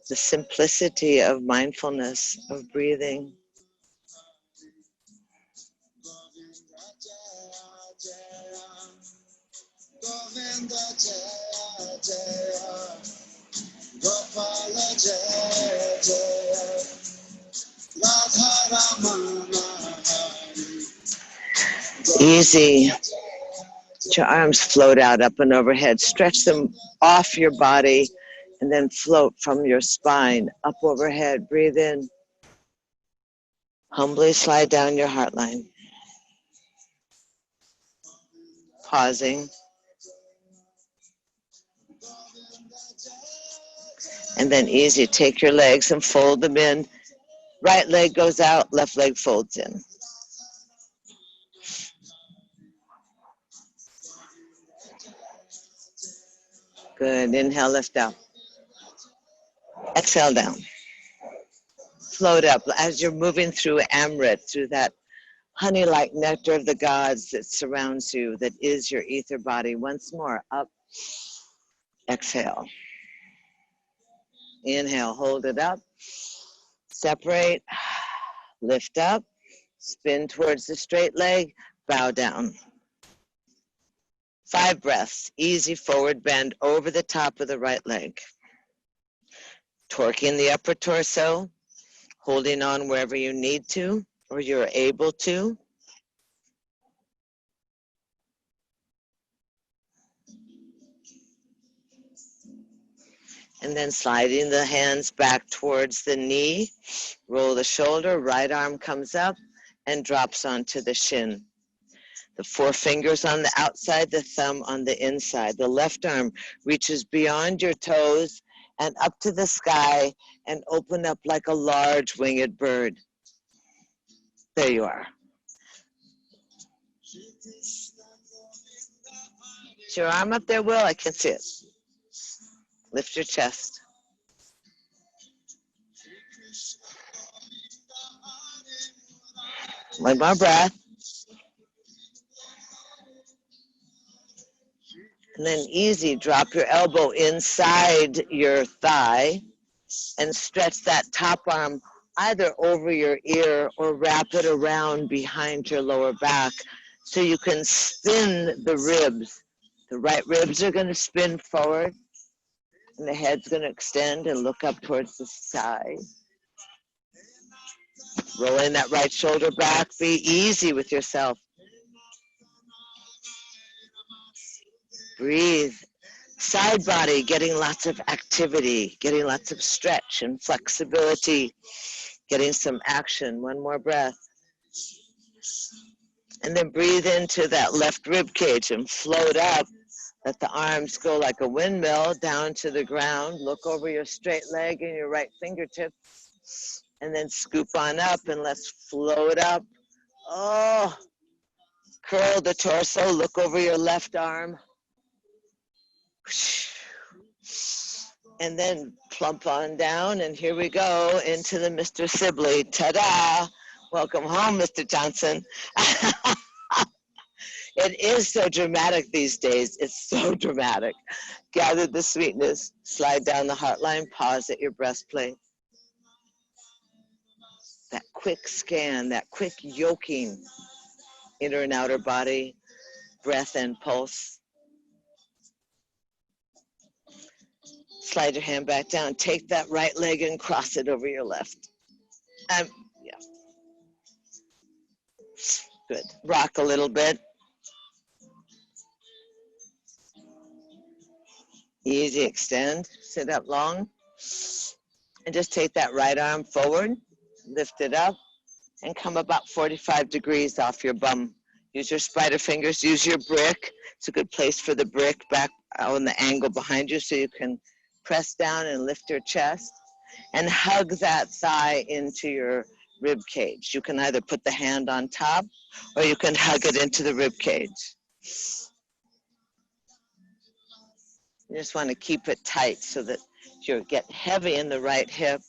the simplicity of mindfulness, of breathing. Easy. Let your arms float out up and overhead. Stretch them off your body and then float from your spine up overhead. Breathe in. Humbly slide down your heart line. Pausing. And then easy, take your legs and fold them in. Right leg goes out, left leg folds in. Good, inhale, lift up. Exhale down. Float up as you're moving through Amrit, through that honey-like nectar of the gods that surrounds you, that is your ether body. Once more, up, exhale. Inhale, hold it up. Separate, lift up, spin towards the straight leg, bow down. 5 breaths, easy forward bend over the top of the right leg. Torquing the upper torso, holding on wherever you need to or you're able to. And then sliding the hands back towards the knee, roll the shoulder, right arm comes up and drops onto the shin. The 4 fingers on the outside, the thumb on the inside. The left arm reaches beyond your toes and up to the sky and open up like a large winged bird. There you are. Is your arm up there, Will? I can't see it. Lift your chest. One more breath. And then easy, drop your elbow inside your thigh and stretch that top arm either over your ear or wrap it around behind your lower back so you can spin the ribs. The right ribs are going to spin forward and the head's going to extend and look up towards the side. Rolling that right shoulder back. Be easy with yourself. Breathe. Side body, getting lots of activity, getting lots of stretch and flexibility, getting some action. One more breath. And then breathe into that left rib cage and float up. Let the arms go like a windmill down to the ground. Look over your straight leg and your right fingertip. And then scoop on up and let's float up. Oh, curl the torso. Look over your left arm. And then plump on down, and here we go into the Mr. Sibley. Ta-da! Welcome home, Mr. Johnson. It is so dramatic these days. It's so dramatic. Gather the sweetness. Slide down the heart line. Pause at your breastplate. That quick scan, that quick yoking, inner and outer body, breath and pulse. Slide your hand back down. Take that right leg and cross it over your left. Yeah. Good. Rock a little bit. Easy, extend. Sit up long. And just take that right arm forward. Lift it up. And come about 45 degrees off your bum. Use your spider fingers. Use your brick. It's a good place for the brick back on the angle behind you so you can press down and lift your chest and hug that thigh into your rib cage. You can either put the hand on top or you can hug it into the rib cage. You just want to keep it tight so that you get heavy in the right hip.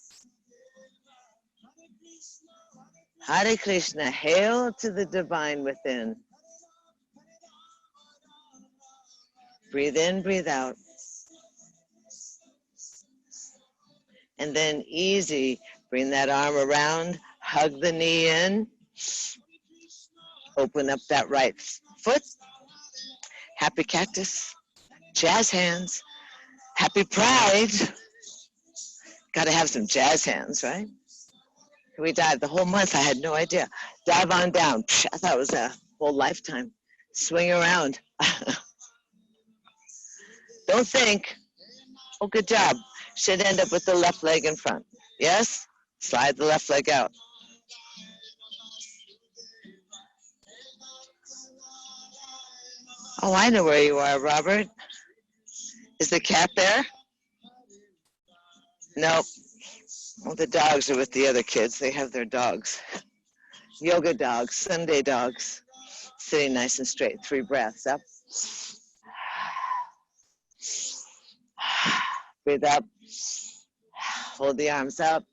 Hare Krishna, hail to the divine within. Breathe in, breathe out. And then easy, bring that arm around, hug the knee in, open up that right foot, happy cactus, jazz hands, happy pride. Got to have some jazz hands, right? We dive the whole month, I had no idea. Dive on down, I thought it was a whole lifetime. Swing around. Don't think, oh, good job. Should end up with the left leg in front. Yes? Slide the left leg out. Oh, I know where you are, Robert. Is the cat there? Nope. Well, the dogs are with the other kids. They have their dogs. Yoga dogs, Sunday dogs. Sitting nice and straight. 3 breaths up. Breathe up. Hold the arms up.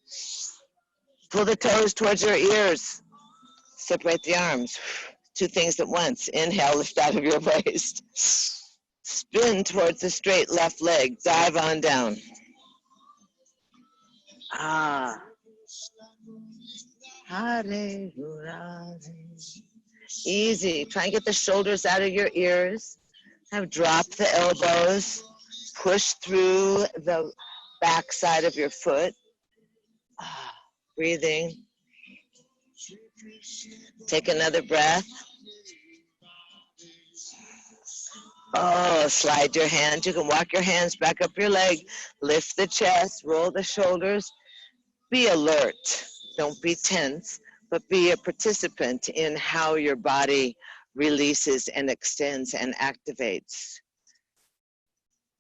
Pull the toes towards your ears. Separate the arms. 2 things at once. Inhale, lift out of your waist. Spin towards the straight left leg. Dive on down. Ah. Hare Hare. Easy. Try and get the shoulders out of your ears. Drop the elbows. Push through the back side of your foot. Breathing. Take another breath. Oh, slide your hand. You can walk your hands back up your leg. Lift the chest. Roll the shoulders. Be alert. Don't be tense, but be a participant in how your body releases and extends and activates.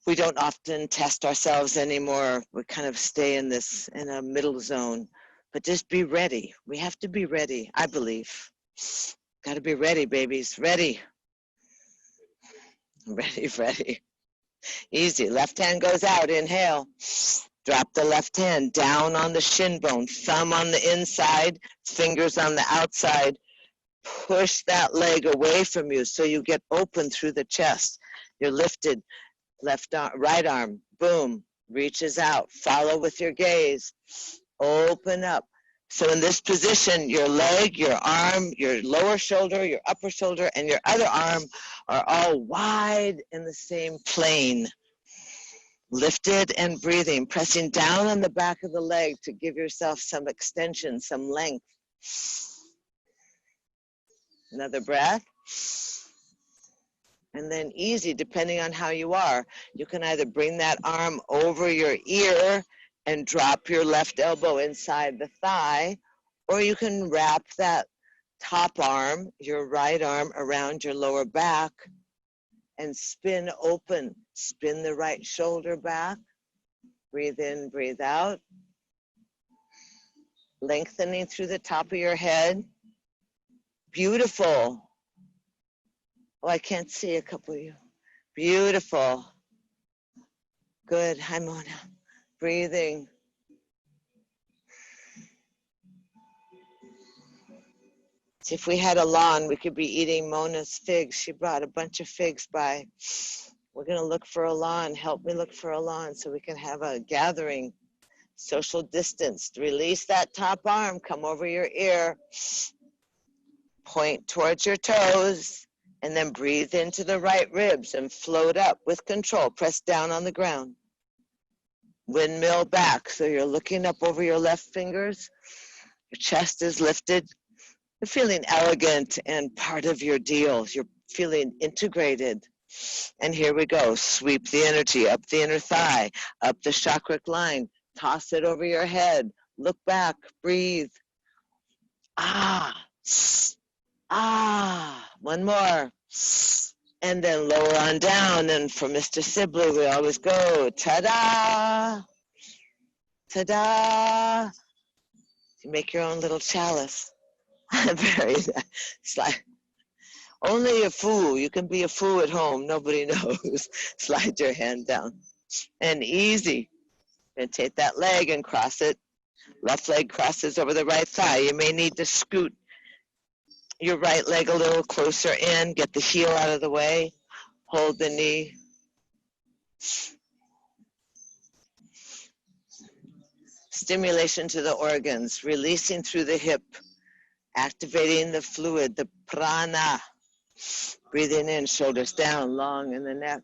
We don't often test ourselves anymore. We kind of stay in a middle zone. But just be ready. We have to be ready, I believe. Got to be ready, babies. Ready. Ready, ready. Easy. Left hand goes out. Inhale. Drop the left hand down on the shin bone. Thumb on the inside. Fingers on the outside. Push that leg away from you so you get open through the chest. You're lifted. Left arm, right arm. Boom. Reaches out. Follow with your gaze. Open up. So in this position, your leg, your arm, your lower shoulder, your upper shoulder, and your other arm are all wide in the same plane. Lifted and breathing, pressing down on the back of the leg to give yourself some extension, some length. Another breath. And then easy, depending on how you are. You can either bring that arm over your ear and drop your left elbow inside the thigh, or you can wrap that top arm, your right arm, around your lower back and spin open. Spin the right shoulder back. Breathe in, breathe out. Lengthening through the top of your head. Beautiful. Oh, I can't see a couple of you. Beautiful. Good. Hi, Mona. Breathing. See, if we had a lawn, we could be eating Mona's figs. She brought a bunch of figs by. We're going to look for a lawn. Help me look for a lawn so we can have a gathering. Social distance. Release that top arm. Come over your ear. Point towards your toes. And then breathe into the right ribs and float up with control. Press down on the ground. Windmill back, so you're looking up over your left fingers. Your chest is lifted. You're feeling elegant and part of your deal. You're feeling integrated. And here we go. Sweep the energy up the inner thigh, up the chakric line. Toss it over your head. Look back. Breathe. Ah. Ah. One more. And then lower on down, and for Mr. Sibley, we always go, ta-da, ta-da. You make your own little chalice. Very nice. Like, only a fool. You can be a fool at home. Nobody knows. Slide your hand down. And easy. And take that leg and cross it. Left leg crosses over the right thigh. You may need to scoot your right leg a little closer in, get the heel out of the way, hold the knee. Stimulation to the organs, releasing through the hip, activating the fluid, the prana. Breathing in, shoulders down, long in the neck,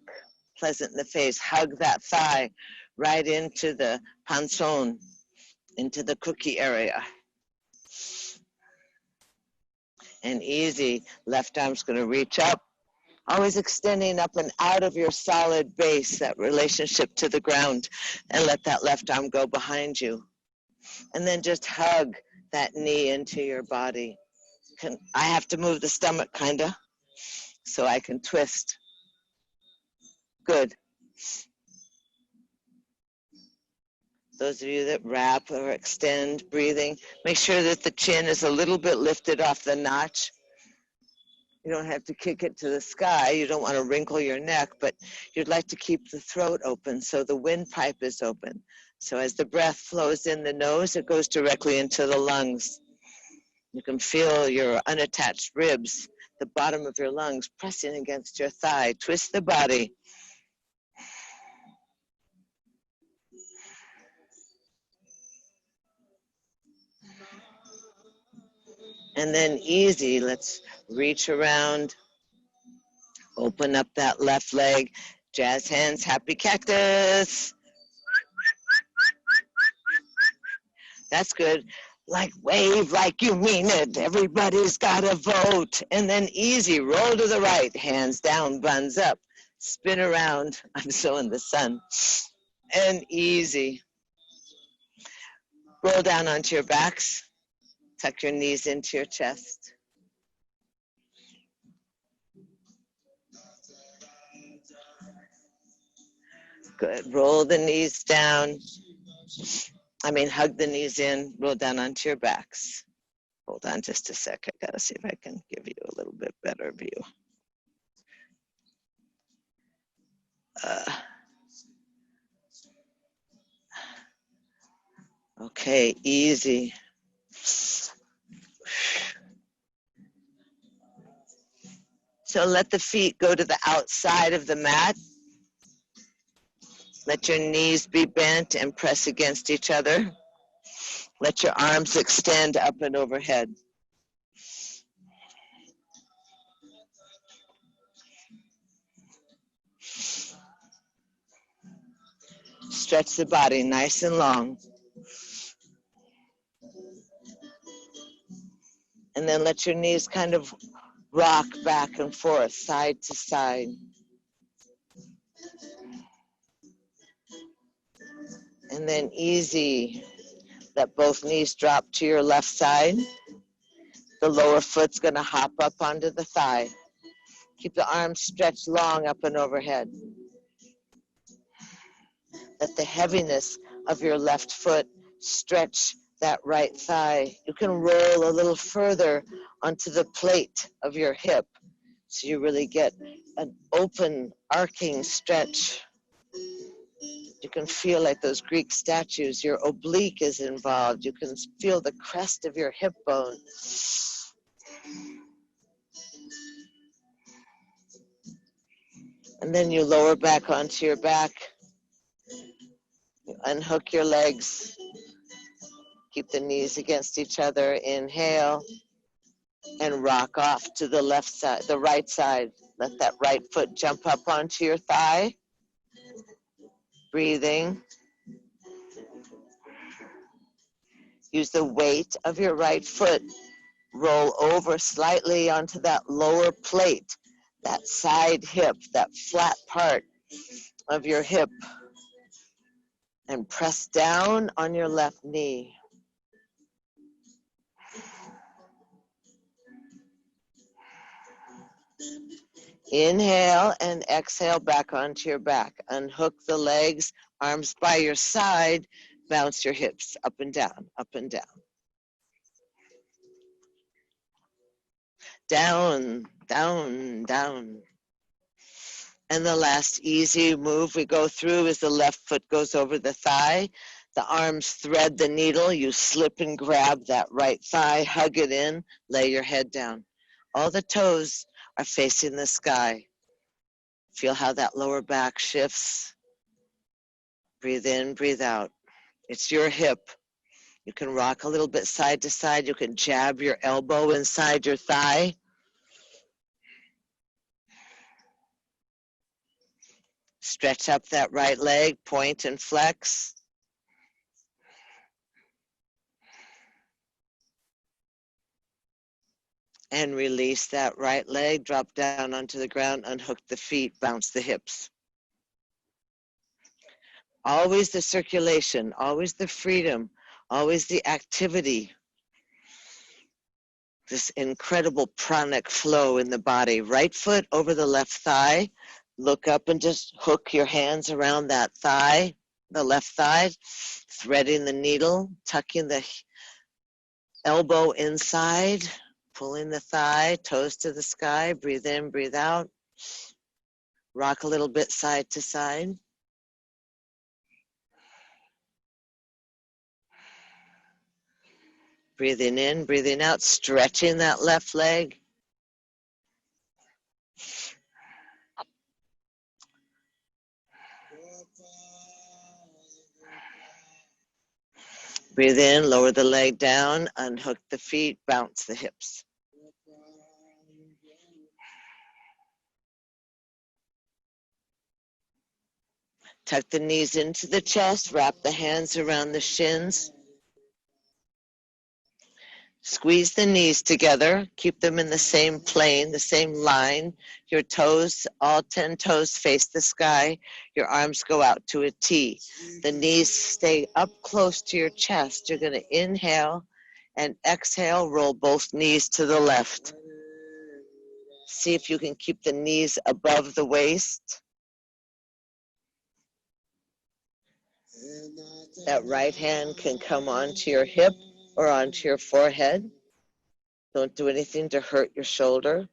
pleasant in the face. Hug that thigh right into the panson, into the cookie area. And easy, left arm's going to reach up, always extending up and out of your solid base, that relationship to the ground, and let that left arm go behind you. And then just hug that knee into your body. I have to move the stomach, kind of, so I can twist. Good. Those of you that wrap or extend, breathing, make sure that the chin is a little bit lifted off the notch. You don't have to kick it to the sky. You don't want to wrinkle your neck, but you'd like to keep the throat open so the windpipe is open. So as the breath flows in the nose, it goes directly into the lungs. You can feel your unattached ribs, the bottom of your lungs pressing against your thigh. Twist the body. And then easy, let's reach around, open up that left leg, jazz hands, happy cactus. That's good. Like wave like you mean it, everybody's got a vote. And then easy, roll to the right, hands down, buns up, spin around, I'm so in the sun. And easy. Roll down onto your backs. Tuck your knees into your chest. Good. Roll the knees down. Hug the knees in, roll down onto your backs. Hold on just a sec. I gotta see if I can give you a little bit better view. Okay, easy. So let the feet go to the outside of the mat. Let your knees be bent and press against each other. Let your arms extend up and overhead. Stretch the body nice and long. And then let your knees kind of rock back and forth, side to side. And then easy, let both knees drop to your left side. The lower foot's gonna hop up onto the thigh. Keep the arms stretched long up and overhead. Let the heaviness of your left foot stretch that right thigh. You can roll a little further onto the plate of your hip so you really get an open, arcing stretch. You can feel like those Greek statues. Your oblique is involved. You can feel the crest of your hip bone. And then you lower back onto your back. You unhook your legs. Keep the knees against each other. Inhale. And rock off to the left side, the right side. Let that right foot jump up onto your thigh. Breathing. Use the weight of your right foot. Roll over slightly onto that lower plate, that side hip, that flat part of your hip. And press down on your left knee. Inhale and exhale back onto your back. Unhook the legs, arms by your side. Bounce your hips up and down, up and down. Down, down, down. And the last easy move we go through is the left foot goes over the thigh. The arms thread the needle. You slip and grab that right thigh, hug it in, lay your head down. All the toes are facing the sky. Feel how that lower back shifts. Breathe in, breathe out. It's your hip. You can rock a little bit side to side. You can jab your elbow inside your thigh. Stretch up that right leg, point and flex. And release that right leg, drop down onto the ground, unhook the feet, bounce the hips. Always the circulation, always the freedom, always the activity. This incredible pranic flow in the body. Right foot over the left thigh. Look up and just hook your hands around that thigh, the left thigh, threading the needle, tucking the elbow inside, pulling the thigh, toes to the sky, breathe in, breathe out. Rock a little bit side to side. Breathing in, breathing out, stretching that left leg. Breathe in, lower the leg down, unhook the feet, bounce the hips. Tuck the knees into the chest, wrap the hands around the shins. Squeeze the knees together, keep them in the same plane, the same line. Your toes, all 10 toes face the sky. Your arms go out to a T. The knees stay up close to your chest. You're gonna inhale and exhale, roll both knees to the left. See if you can keep the knees above the waist. That right hand can come onto your hip or onto your forehead. Don't do anything to hurt your shoulder,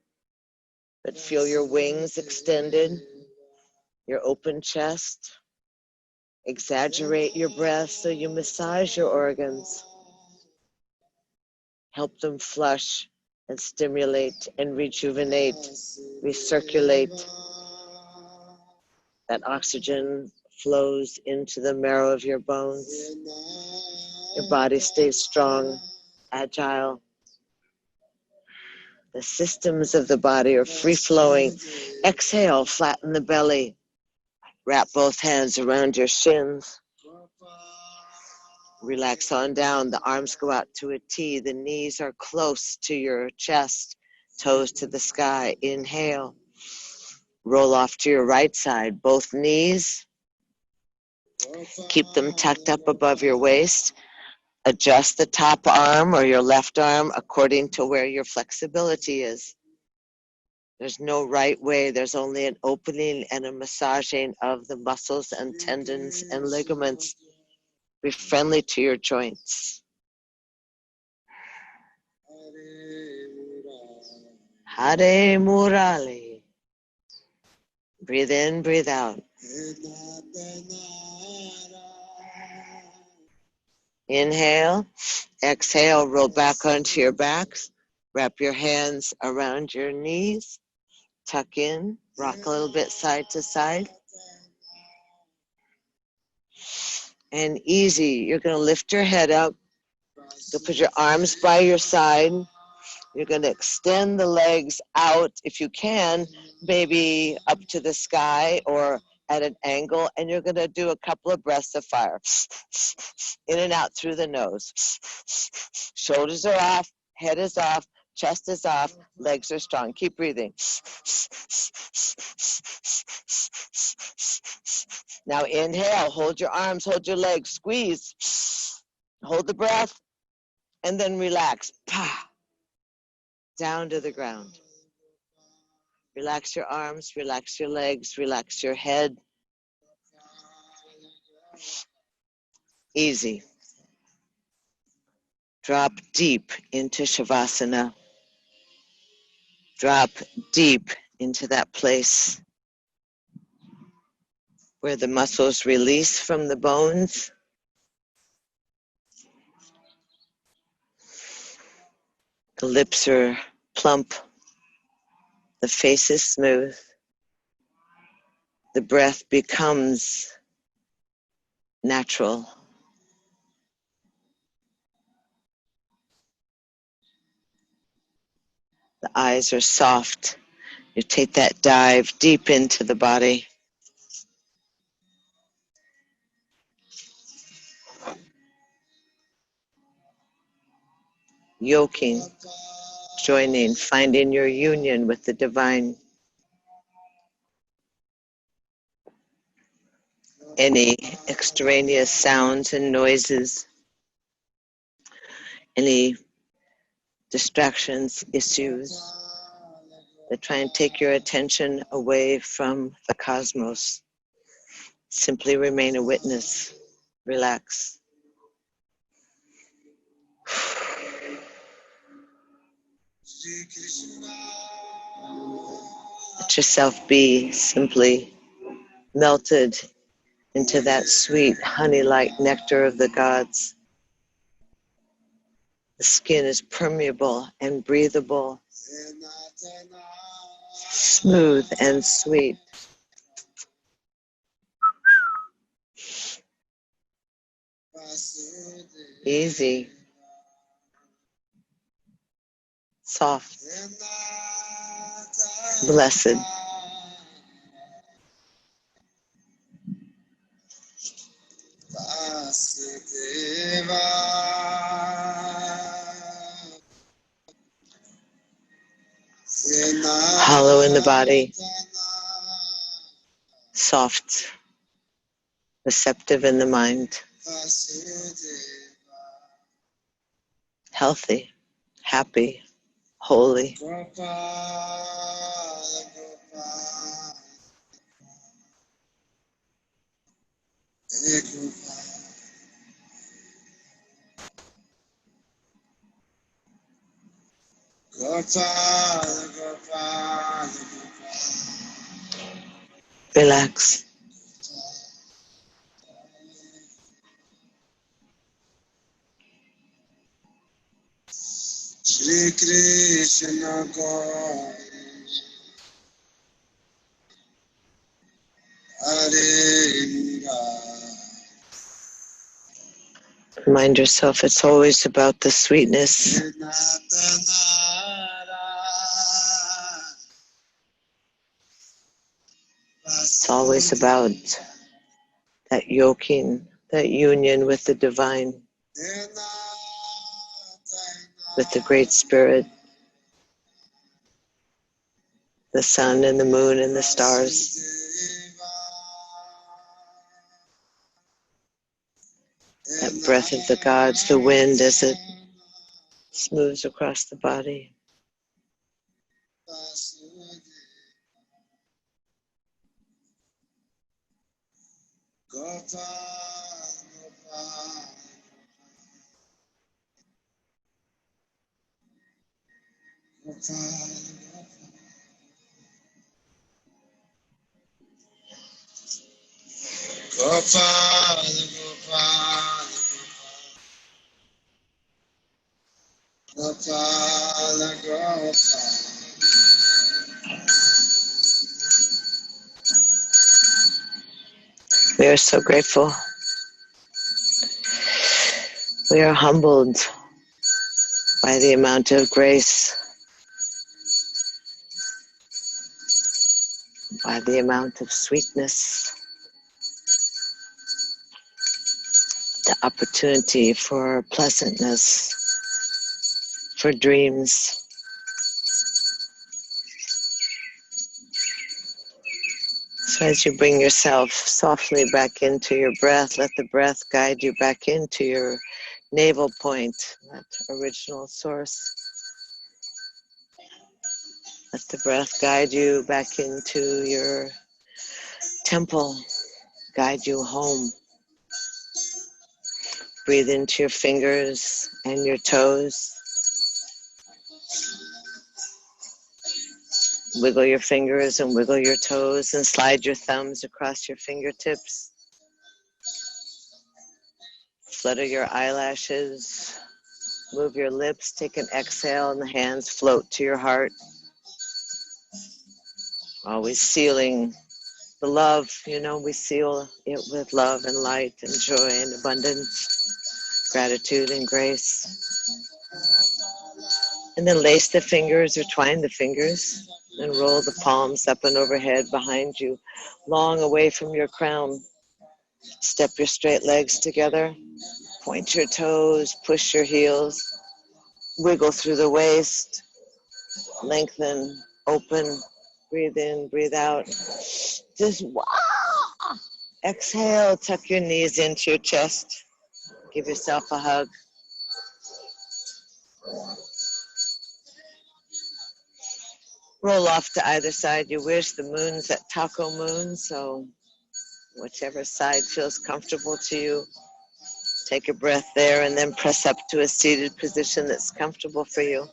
but feel your wings extended, your open chest. Exaggerate your breath so you massage your organs. Help them flush and stimulate and rejuvenate, recirculate. That oxygen flows into the marrow of your bones. Your body stays strong, agile. The systems of the body are free-flowing. Exhale, flatten the belly. Wrap both hands around your shins. Relax on down. The arms go out to a T. The knees are close to your chest, toes to the sky. Inhale. Roll off to your right side. Both knees. Keep them tucked up above your waist. Adjust the top arm or your left arm according to where your flexibility is. There's no right way. There's only an opening and a massaging of the muscles and tendons and ligaments. Be friendly to your joints. Hare Murali. Breathe in, breathe out. Inhale, exhale, roll back onto your backs. Wrap your hands around your knees. Tuck in, rock a little bit side to side. And easy, you're going to lift your head up. You'll put your arms by your side. You're going to extend the legs out, if you can, maybe up to the sky or at an angle, and you're going to do a couple of breaths of fire. In and out through the nose. Shoulders are off, head is off, chest is off, legs are strong. Keep breathing. Now inhale, hold your arms, hold your legs, squeeze. Hold the breath, and then relax. Down to the ground. Relax your arms, relax your legs, relax your head. Easy. Drop deep into Shavasana. Drop deep into that place where the muscles release from the bones. The lips are plump. The face is smooth. The breath becomes natural. The eyes are soft. You take that dive deep into the body. Yoking, joining, finding your union with the divine. Any extraneous sounds and noises, any distractions, issues that try and take your attention away from the cosmos. Simply remain a witness. Relax. Let yourself be simply melted into that sweet honey-like nectar of the gods. The skin is permeable and breathable, smooth and sweet. Easy, soft, blessed. Hollow in the body, soft, receptive in the mind, healthy, happy, holy. Relax. Shri Krishna Gaur Hare Murari. Remind yourself it's always about the sweetness. It's always about that yoking, that union with the divine, with the Great Spirit, the sun and the moon and the stars. That breath of the gods, the wind as it smooths across the body. We are so grateful. We are humbled by the amount of grace, by the amount of sweetness, the opportunity for pleasantness, for dreams. So as you bring yourself softly back into your breath, let the breath guide you back into your navel point, that original source. Let the breath guide you back into your temple, guide you home. Breathe into your fingers and your toes. Wiggle your fingers and wiggle your toes and slide your thumbs across your fingertips. Flutter your eyelashes. Move your lips. Take an exhale and the hands float to your heart. Always sealing the love, we seal it with love and light and joy and abundance, gratitude and grace. And then lace the fingers or twine the fingers and roll the palms up and overhead behind you, long away from your crown. Step your straight legs together, point your toes, push your heels, wiggle through the waist, lengthen, open, breathe in, breathe out. Just exhale, tuck your knees into your chest, give yourself a hug. Roll off to either side you wish. The moon's at taco moon, so whichever side feels comfortable to you. Take a breath there and then press up to a seated position that's comfortable for you.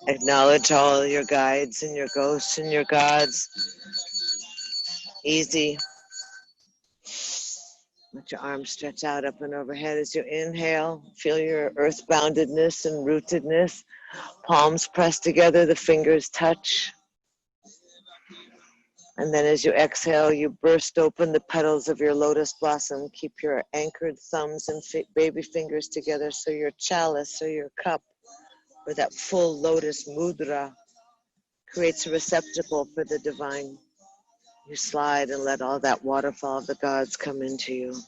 Acknowledge all your guides and your ghosts and your gods. Easy. Let your arms stretch out up and overhead as you inhale. Feel your earth-boundedness and rootedness. Palms pressed together, the fingers touch. And then as you exhale, you burst open the petals of your lotus blossom. Keep your anchored thumbs and baby fingers together so your chalice or your cup, or that full lotus mudra, creates a receptacle for the divine. You slide and let all that waterfall of the gods come into you.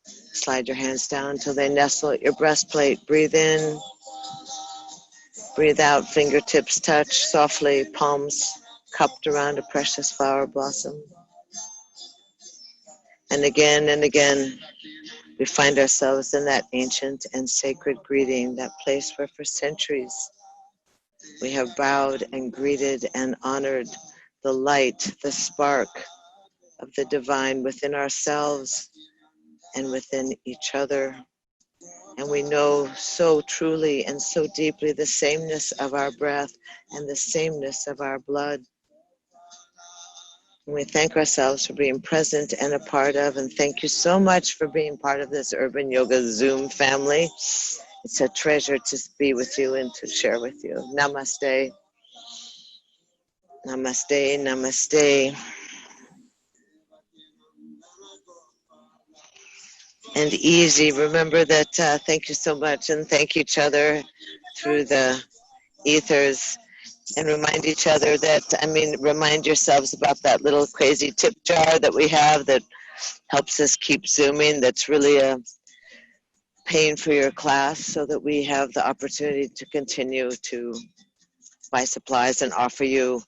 Slide your hands down until they nestle at your breastplate. Breathe in, breathe out, fingertips touch softly, palms cupped around a precious flower blossom. And again, We find ourselves in that ancient and sacred greeting, that place where for centuries we have bowed and greeted and honored the light, the spark of the divine within ourselves and within each other. And we know so truly and so deeply the sameness of our breath and the sameness of our blood. And we thank ourselves for being present and a part of, and thank you so much for being part of this Urban Yoga Zoom family. It's a treasure to be with you and to share with you. Namaste. Namaste, namaste. And easy. Remember that, thank you so much, and thank each other through the ethers. And remind each other that, remind yourselves about that little crazy tip jar that we have that helps us keep Zooming. That's really a paying for your class so that we have the opportunity to continue to buy supplies and offer you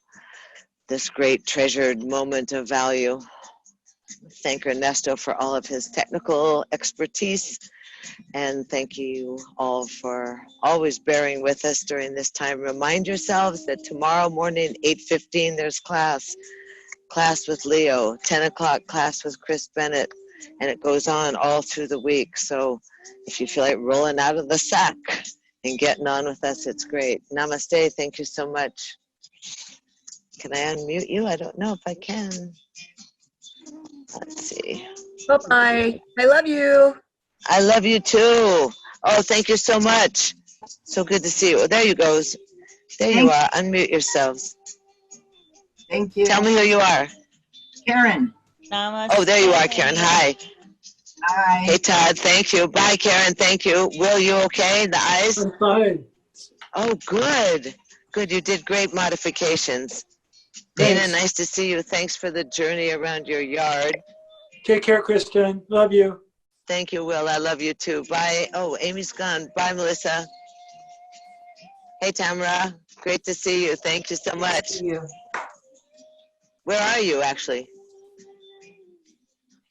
this great treasured moment of value. Thank Ernesto for all of his technical expertise, and thank you all for always bearing with us during this time. Remind yourselves that tomorrow morning, 8:15, there's class with Leo, 10 o'clock class with Chris Bennett, and it goes on all through the week. So if you feel like rolling out of the sack and getting on with us, it's great. Namaste. Thank you so much. Can I unmute you? I don't know if I can. Let's see. Bye-bye. I love you. I love you too. Oh, thank you so much. So good to see you. Oh, there you goes. There you are. Unmute yourselves. Thank you. Tell me who you are. Karen. Namaste. Oh, there you are, Karen. Hi. Hi. Hey, Todd. Thank you. Bye, Karen. Thank you. Will, you okay? The eyes? I'm fine. Oh, good. Good. You did great modifications. Thanks. Dana, nice to see you. Thanks for the journey around your yard. Take care, Kristin. Love you. Thank you, Will. I love you too. Bye. Oh, Amy's gone. Bye, Melissa. Hey, Tamara. Great to see you. Thank you so much. See you. Where are you, actually?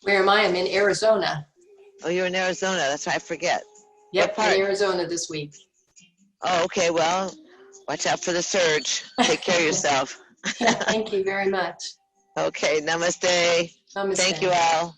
Where am I? I'm in Arizona. Oh, you're in Arizona. That's why I forget. Yep, What part? in Arizona this week. Oh, okay. Well, watch out for the surge. Take care of yourself. Yeah, thank you very much. Okay. Namaste. Namaste. Thank you all.